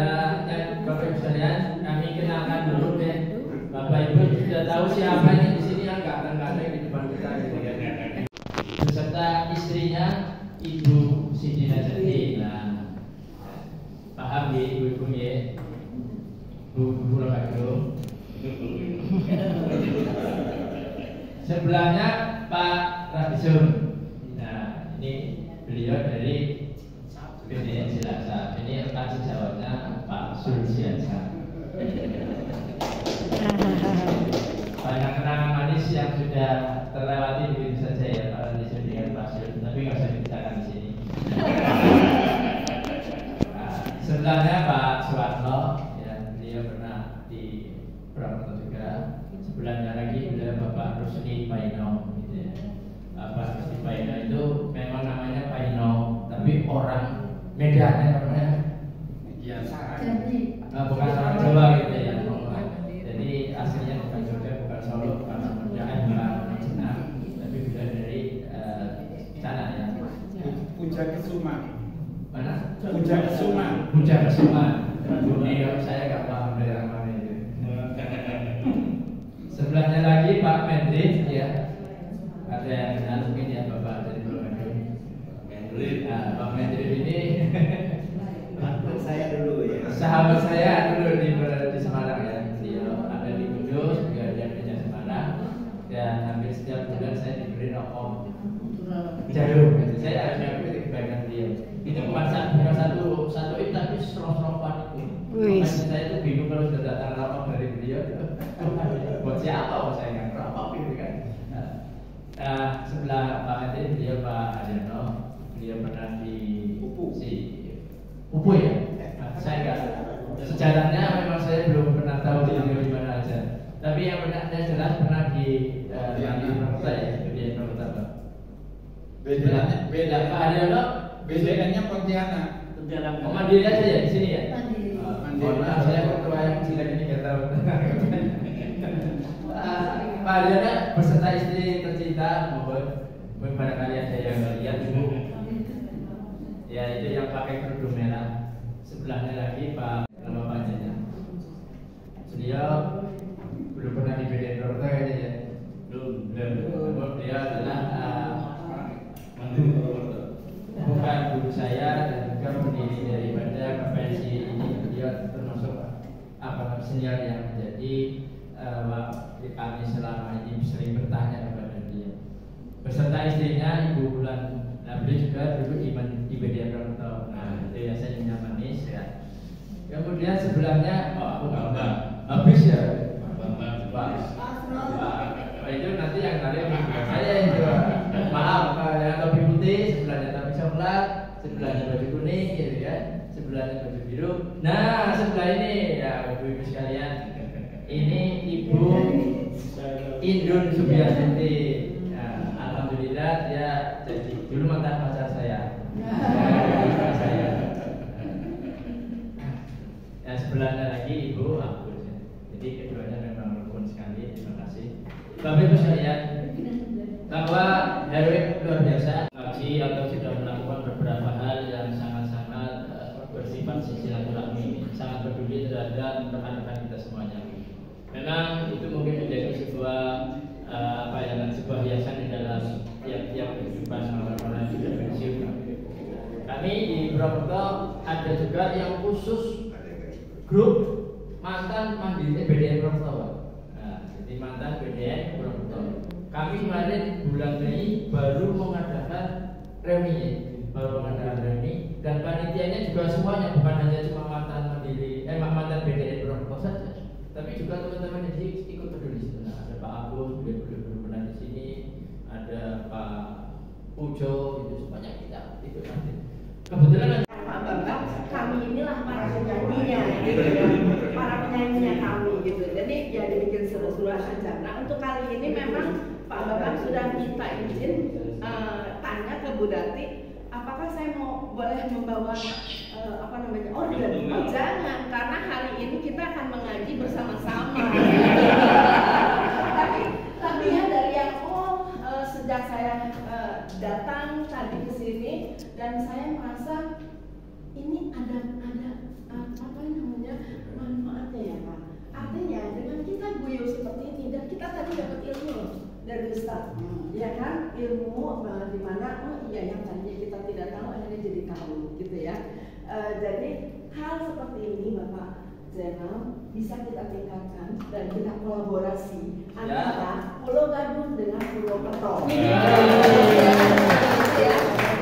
Speaker 7: Bapak Ibu sekalian, kami kenalkan dulu deh. Bapak Ibu sudah tahu siapa yang di sini yang nggak ada di depan kita gitu ya.
Speaker 9: Sebelahnya Pak Rabisul. Nah, ini beliau dari BDN Cilacap. Ini rekan sejawatnya Pak Sulsiasa. Banyak kenangan manis yang sudah terlewati begitu saja ya Pak Rabisul dengan Pak Sul. Tapi nggak usah dibicarakan di sini. Sebelahnya Pak Suwarno, ya beliau pernah di Purwokerto juga. Sebelahnya lagi beliau Bapak Rusli Paino, gitu ya. Bapak Rusli Paino itu memang namanya Paino, tapi orang Medan namanya. Iya. Bukan orang Jawa gitu ya. Jadi aslinya bukan Jogja, bukan Solo, bukan Samarinda, bukan Cina, tapi beliau dari sana ya.
Speaker 1: Puja Kesuma.
Speaker 9: Mana?
Speaker 1: Puja Kesuma.
Speaker 9: Puja Kesuma. Ini saya nggak paham daerah mana itu. Sebelahnya lagi Pak Mendri ya. Ada yang kenal mungkin ya Bapak dari Pak Mendri. Pak Mendri ini
Speaker 1: saya dulu ya.
Speaker 9: Sahabat saya dulu di Semarang ya. Beliau ada di Kudus, juga ada di Semarang. Dan hampir setiap bulan saya diberi rokok jarum. Saya harus mengikuti kebaikan beliau. Itu bukan satu itu tapi serong-serongan itu. Makanya saya itu bingung kalau sudah datang rokok dari beliau. Buat siapa? Oh saya nggak rokok gitu kan. Sebelah Pak Menteri beliau Pak Adeno. Beliau pernah di Upu ya. Saya nggak. Sejarahnya memang saya belum pernah tahu beliau di mana aja. Tapi yang benar saya jelas pernah di Purwokerto ya, di Purwokerto. Beda Pak Adeno.
Speaker 1: BDN-nya Pontianak.
Speaker 9: Oh, mandiri aja ya di sini ya?
Speaker 3: Mandiri.
Speaker 9: Mandiri. Saya ketua yang kecil ini nggak tahu. Pak Adriana beserta istri tercinta, mohon barangkali ada yang lihat Ibu. Ya itu yang pakai kerudung merah. Sebelahnya lagi Pak nama panjangnya. Beliau belum pernah di BDN Purwokerto kayaknya ya. Belum. Beliau adalah bukan guru saya dan juga pendiri daripada konvensi ini. Beliau termasuk senior yang menjadi kami selama ini sering bertanya kepada beliau. Beserta istrinya Ibu Bulan. Nah beliau juga dulu di BDN Purwokerto. Nah itu ya senyumnya manis ya. Kemudian sebelahnya aku nggak habis ya. Pak itu nanti yang kalian saya itu. Maaf, yang topi putih, sebelahnya topi coklat, sebelahnya baju kuning, gitu ya, sebelahnya baju biru. Nah, sebelah ini ya, ibu-ibu sekalian, ini Ibu Indun Subiastuti. Nah, alhamdulillah dia jadi dulu mantan pacar saya. Yang sebelahnya lagi Ibu Agus. Jadi keduanya memang rukun sekali. Terima kasih. Bapak Ibu sekalian, bahwa heroik luar biasa ngaji atau sudah melakukan beberapa hal yang sangat-sangat bersifat silaturahmi, sangat peduli terhadap rekan-rekan kita semuanya. Memang itu mungkin menjadi sebuah sebuah hiasan di dalam tiap-tiap kehidupan orang-orang yang sudah pensiun. Kami di Purwokerto ada juga yang khusus grup mantan mandiri BDN Purwokerto. Nah, jadi mantan BDN Purwokerto. Kami kemarin bulan Mei baru mengadakan reuni, dan panitianya juga semuanya, bukan hanya cuma mantan BDN Purwokerto saja, tapi juga teman-teman yang ikut peduli. Nah, ada Pak Agus, belum pernah di sini, ada Pak Ujo, itu semuanya kita ikut nanti. Kebetulan
Speaker 3: Pak Bambang, kami inilah para penyanyinya, gitu ya. Para penyanyinya kami gitu. Jadi ya dibikin seru-seruan aja. Nah untuk kali ini memang Pak Bambang sudah minta izin tanya ke Bu Dati, apakah saya boleh membawa organ? Oh jangan, karena hari ini kita akan mengaji bersama-sama. tapi ya dari yang sejak saya datang tadi ke sini dan saya merasa ini ada manfaatnya ya Pak. Artinya dengan kita guyup seperti ini dan kita tadi dapat ilmu dari Ustaz, ya kan, ilmu di mana yang tadinya kita tidak tahu akhirnya jadi tahu gitu ya. Jadi hal seperti ini Bapak Zainal bisa kita tingkatkan dan kita kolaborasi antara Pulau Pulau Gadung dengan Pulau Ketok. Jadi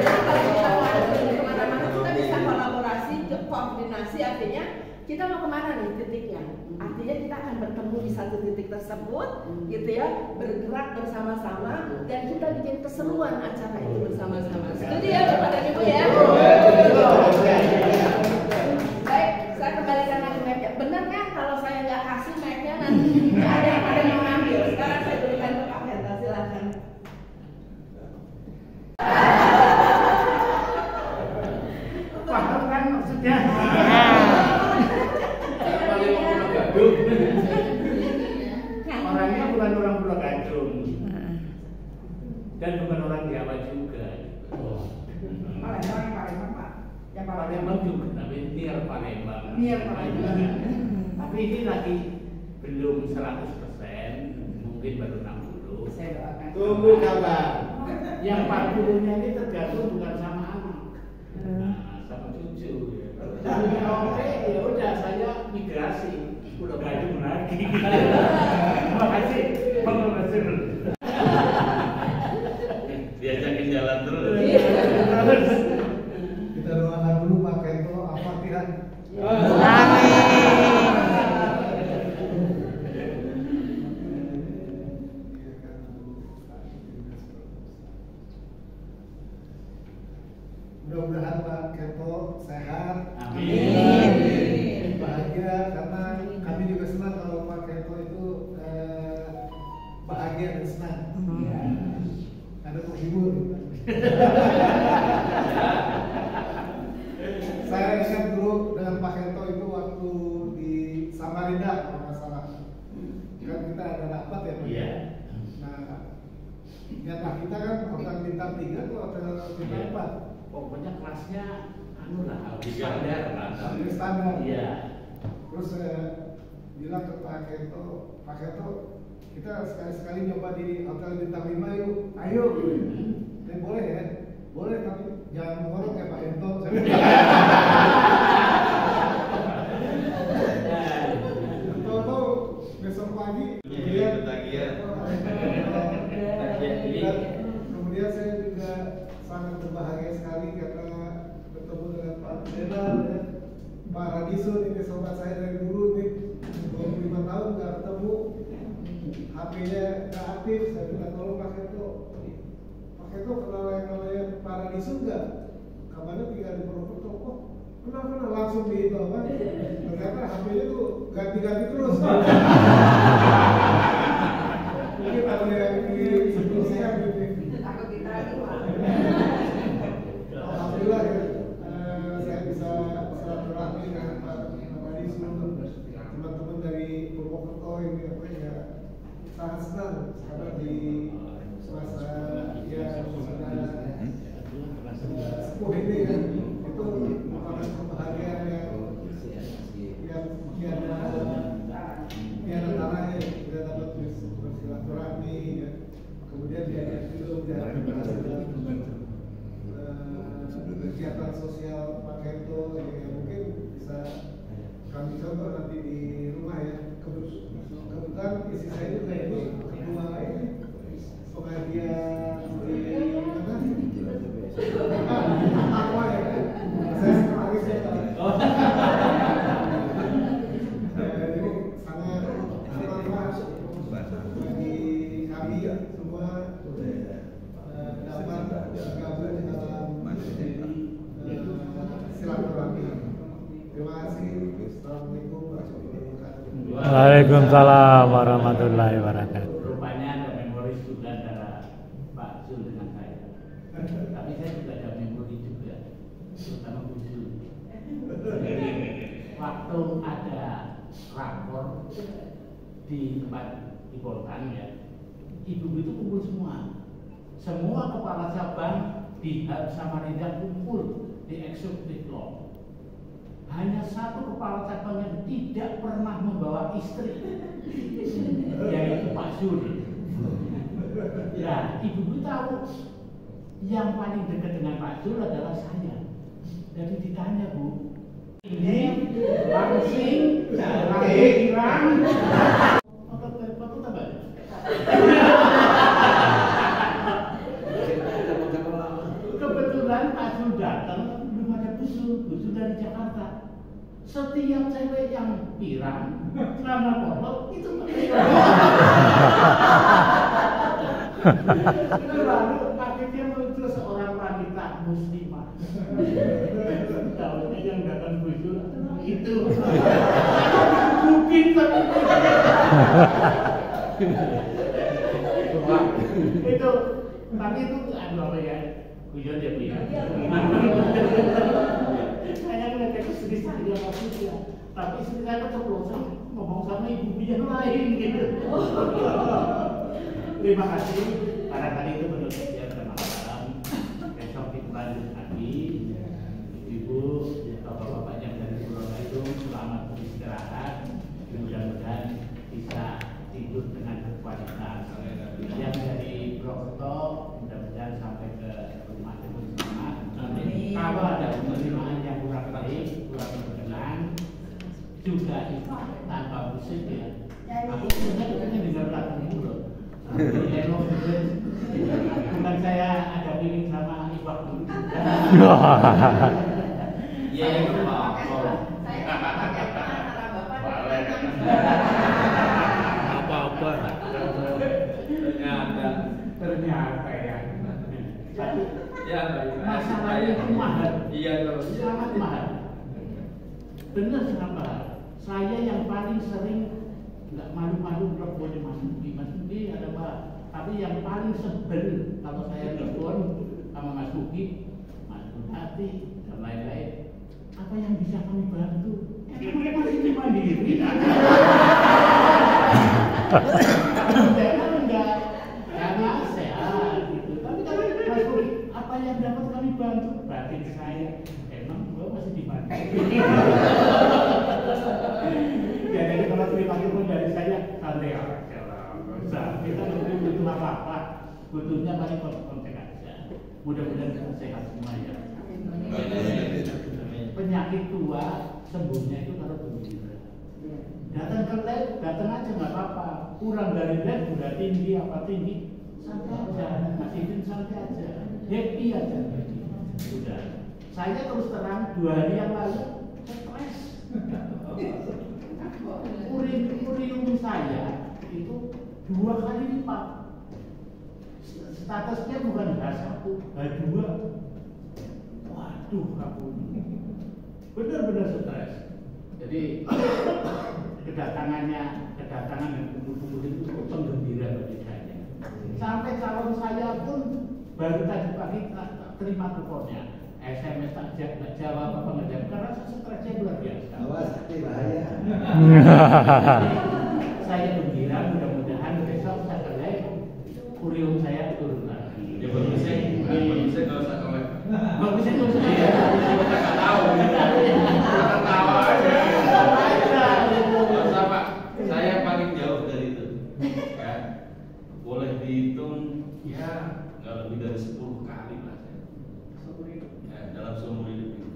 Speaker 3: kalau kita mau kemana-mana kita bisa kolaborasi, koordinasi, artinya kita mau kemana nih titiknya? Artinya kita akan bertemu di satu titik tersebut, gitu ya, bergerak bersama-sama dan kita bikin keseruan acara itu bersama-sama. Setuju ya Bapak dan Ibu ya? Baik, saya kembalikan lagi mic-nya. Benar kan kalau saya nggak kasih mic-nya nanti ada yang mau ngambil. Sekarang saya berikan ke Pak Henta, silakan.
Speaker 7: Paham kan maksudnya? Orangnya bukan orang Pulau Gadung dan bukan orang Jawa juga.
Speaker 3: Palembang Pak.
Speaker 7: Yang Palembang juga, tapi near Palembang.
Speaker 3: Near Palembang.
Speaker 7: Tapi ini lagi belum 100%, mungkin baru 60.
Speaker 3: Saya doakan.
Speaker 1: Tunggu kabar.
Speaker 7: Yang 40-nya ini tergantung bukan sama anak, sama cucu. Kalau cucunya oke, ya udah saya migrasi Pulau Gadung lagi. Terima kasih, Pak Profesor.
Speaker 2: Diajakin jalan terus.
Speaker 6: Kita doakan dulu Pak Kento Al-Fatihah. Mudah-mudahan Pak Kento sehat.
Speaker 7: Amin.
Speaker 6: Bahagia karena kami juga senang kalau Pak Kento itu bahagia dan senang. Ada penghibur. Saya ingat dulu dengan Pak Kento itu waktu di Samarinda kalau nggak salah. Kan kita ada rapat ya Pak.
Speaker 7: Iya.
Speaker 6: Nah, jatah kita kan hotel bintang 3 atau hotel bintang 4.
Speaker 7: Pokoknya kelasnya anu lah,
Speaker 2: Standar.
Speaker 6: Standar.
Speaker 7: Iya.
Speaker 6: Terus saya bilang ke Pak Kento, kita sekali-sekali nyoba di hotel bintang 5 yuk. Ayo. Boleh ya? Boleh, tapi jangan ngorok ya Pak Kento. Tahu-tahu besok pagi kemudian saya juga sangat berbahagia sekali karena bertemu dengan Pak Jenderal ya. Pak Radisun ini sobat saya dari dulu nih 25 tahun nggak ketemu, HP-nya nggak aktif. Saya bilang tolong Pak Kento kenal yang namanya Pak Radisun nggak? Kabarnya tinggal di Purwokerto. Kok kenal langsung di itu kan? Ternyata HP-nya tuh ganti-ganti terus. Mungkin ada yang di seterusnya gitu.
Speaker 3: Takut ditagi Pak.
Speaker 6: Alhamdulillah ya, saya bisa silaturahmi dengan Pak Radisun, teman-teman dari Purwokerto ini apa ya, sangat senang karena di masa ya sudah sepuh ini kan, itu merupakan kebahagiaan yang tiada taranya. Kita dapat bersilaturahmi ya. Kemudian diajak juga kegiatan sosial Pak Kento yang mungkin bisa kami contoh nanti di rumah ya. Kebetulan isi saya juga ini kedua ini pengajian di mana? Apa ya? Saya sekretaris ya. Jadi sangat bagi kami semua dapat bergabung dalam silaturahmi. Terima kasih. Assalamualaikum warahmatullahi wabarakatuh.
Speaker 10: Waalaikumsalam warahmatullahi wabarakatuh.
Speaker 7: Rupanya ada memori juga antara Pak Zul dengan saya. Tapi saya juga ada memori juga, terutama Bu Zul. Waktu ada rakor di tempat di Poltan ya, ibu itu kumpul semua kepala cabang di Samarinda kumpul di eksekutif law. Hanya satu kepala cabang yang tidak pernah membawa istri, yaitu Pak Zul. Nah, ibu tahu yang paling dekat dengan Pak Zul adalah saya. Jadi ditanya, Bu, ini langsing, kirang, apa tambah? setiap cewek yang pirang, celana potlot itu lalu akhirnya muncul seorang wanita muslimah. Tahunya yang datang muncul itu mungkin itu, tapi itu aduh apa ya, guyon ya Bu ya. Saya ngeliat itu sedih saja maksudnya, tapi istri saya keceplosan ngomong sama ibu yang lain gitu. Terima kasih, barangkali itu menurut saya pada malam. Besok kita lanjut lagi. Ibu, bapak-bapak yang dari Pulau Gadung, selamat beristirahat. Mudah-mudahan bisa tidur dengan berkualitas. Yang dari Broto, mudah-mudahan sampai ke rumah dengan selamat. Kalau ada penerimaan yang kurang baik, kurang berkenan, juga itu tanpa musik ya. Aku sebenarnya dengar lagu itu loh. Bukan saya ada feeling sama Iwak dulu.
Speaker 9: Iya, yang apa?
Speaker 4: Apa-apa.
Speaker 7: Ternyata ya.
Speaker 9: Ya,
Speaker 7: masalahnya itu mahal.
Speaker 9: Iya, kalau
Speaker 7: sangat mahal. Benar sangat mahal. Saya yang paling sering nggak malu-malu blok boleh masuk di ada Pak. Tapi yang paling sebel kalau saya telepon sama Mas Buki, Mas Bupati dan lain-lain, apa yang bisa kami bantu? Kamu masih di Mandiri. Saya kan enggak sehat gitu. Tapi kalau Mas Buki, apa yang dapat kami bantu? Batin saya, emang gua masih di Mandiri. Ya jadi kalau terima pun dari saya santai aja lah, kita butuh apa-apa, butuhnya paling kontak aja. Mudah-mudahan kita sehat semua ya. Penyakit tua sembuhnya itu kalau gembira. Datang ke lab, datang aja nggak apa-apa. Kurang dari lab udah tinggi apa tinggi, santai aja, masihin santai aja, happy aja. Udah. Saya terus terang 2 hari yang lalu stres. Urium saya itu 2 kali lipat. Statusnya bukan H1, H2. Waduh, aku benar-benar stres. Jadi kedatangan dan kumpul-kumpul itu penggembira bagi saya. Sampai calon saya pun baru tadi pagi terima teleponnya. SMS tak jawab apa nggak jawab karena stresnya luar biasa.
Speaker 1: Awas, hati bahaya.
Speaker 7: Saya gembira, mudah-mudahan besok saya kelek kurium saya turun lagi.
Speaker 2: Ya bagusnya kalau usah kelek.
Speaker 7: Bagusnya nggak usah ya.
Speaker 2: Nggak tahu, nggak tahu aja. Nggak usah Pak, saya paling jauh dari itu. Ya, boleh dihitung ya nggak lebih dari 10 kali lah saya. Dalam seumur hidup ini.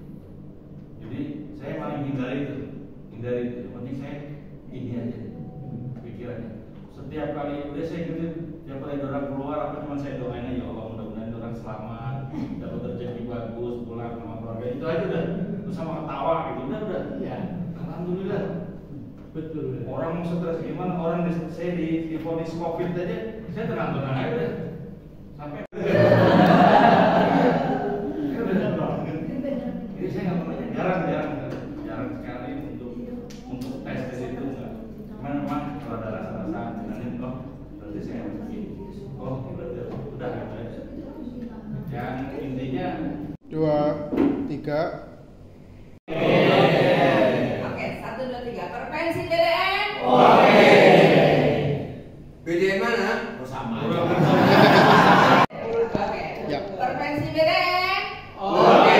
Speaker 2: Jadi saya paling hindari itu. Yang penting saya ini aja pikirannya. Setiap kali udah saya gitu, setiap kali orang keluar apa cuma saya doain aja, ya Allah mudah-mudahan orang selamat, dapat rezeki bagus, pulang sama keluarga itu aja udah. Terus sama ketawa gitu udah.
Speaker 7: Ya,
Speaker 2: alhamdulillah.
Speaker 7: Betul.
Speaker 2: Orang mau stres gimana? Orang saya di vonis COVID aja, saya tenang-tenang aja udah. Sampai jadi saya nggak pernah jarang sekali untuk tes itu nggak. Cuman memang kalau ada rasa-rasa nanti berarti saya harus begini. Berarti udah gitu aja. Yang intinya
Speaker 6: 2, 3.
Speaker 11: Oke, 1, 2, 3. Perpensi BDN.
Speaker 1: Oke. BDN mana?
Speaker 2: sama.
Speaker 11: Oke.
Speaker 6: Ya.
Speaker 11: Perpensi BDN.
Speaker 1: Oke.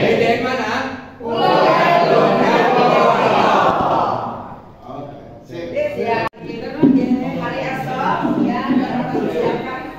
Speaker 1: BDN mana?
Speaker 11: Oke. Siap. Hari esok ya, kita persiapkan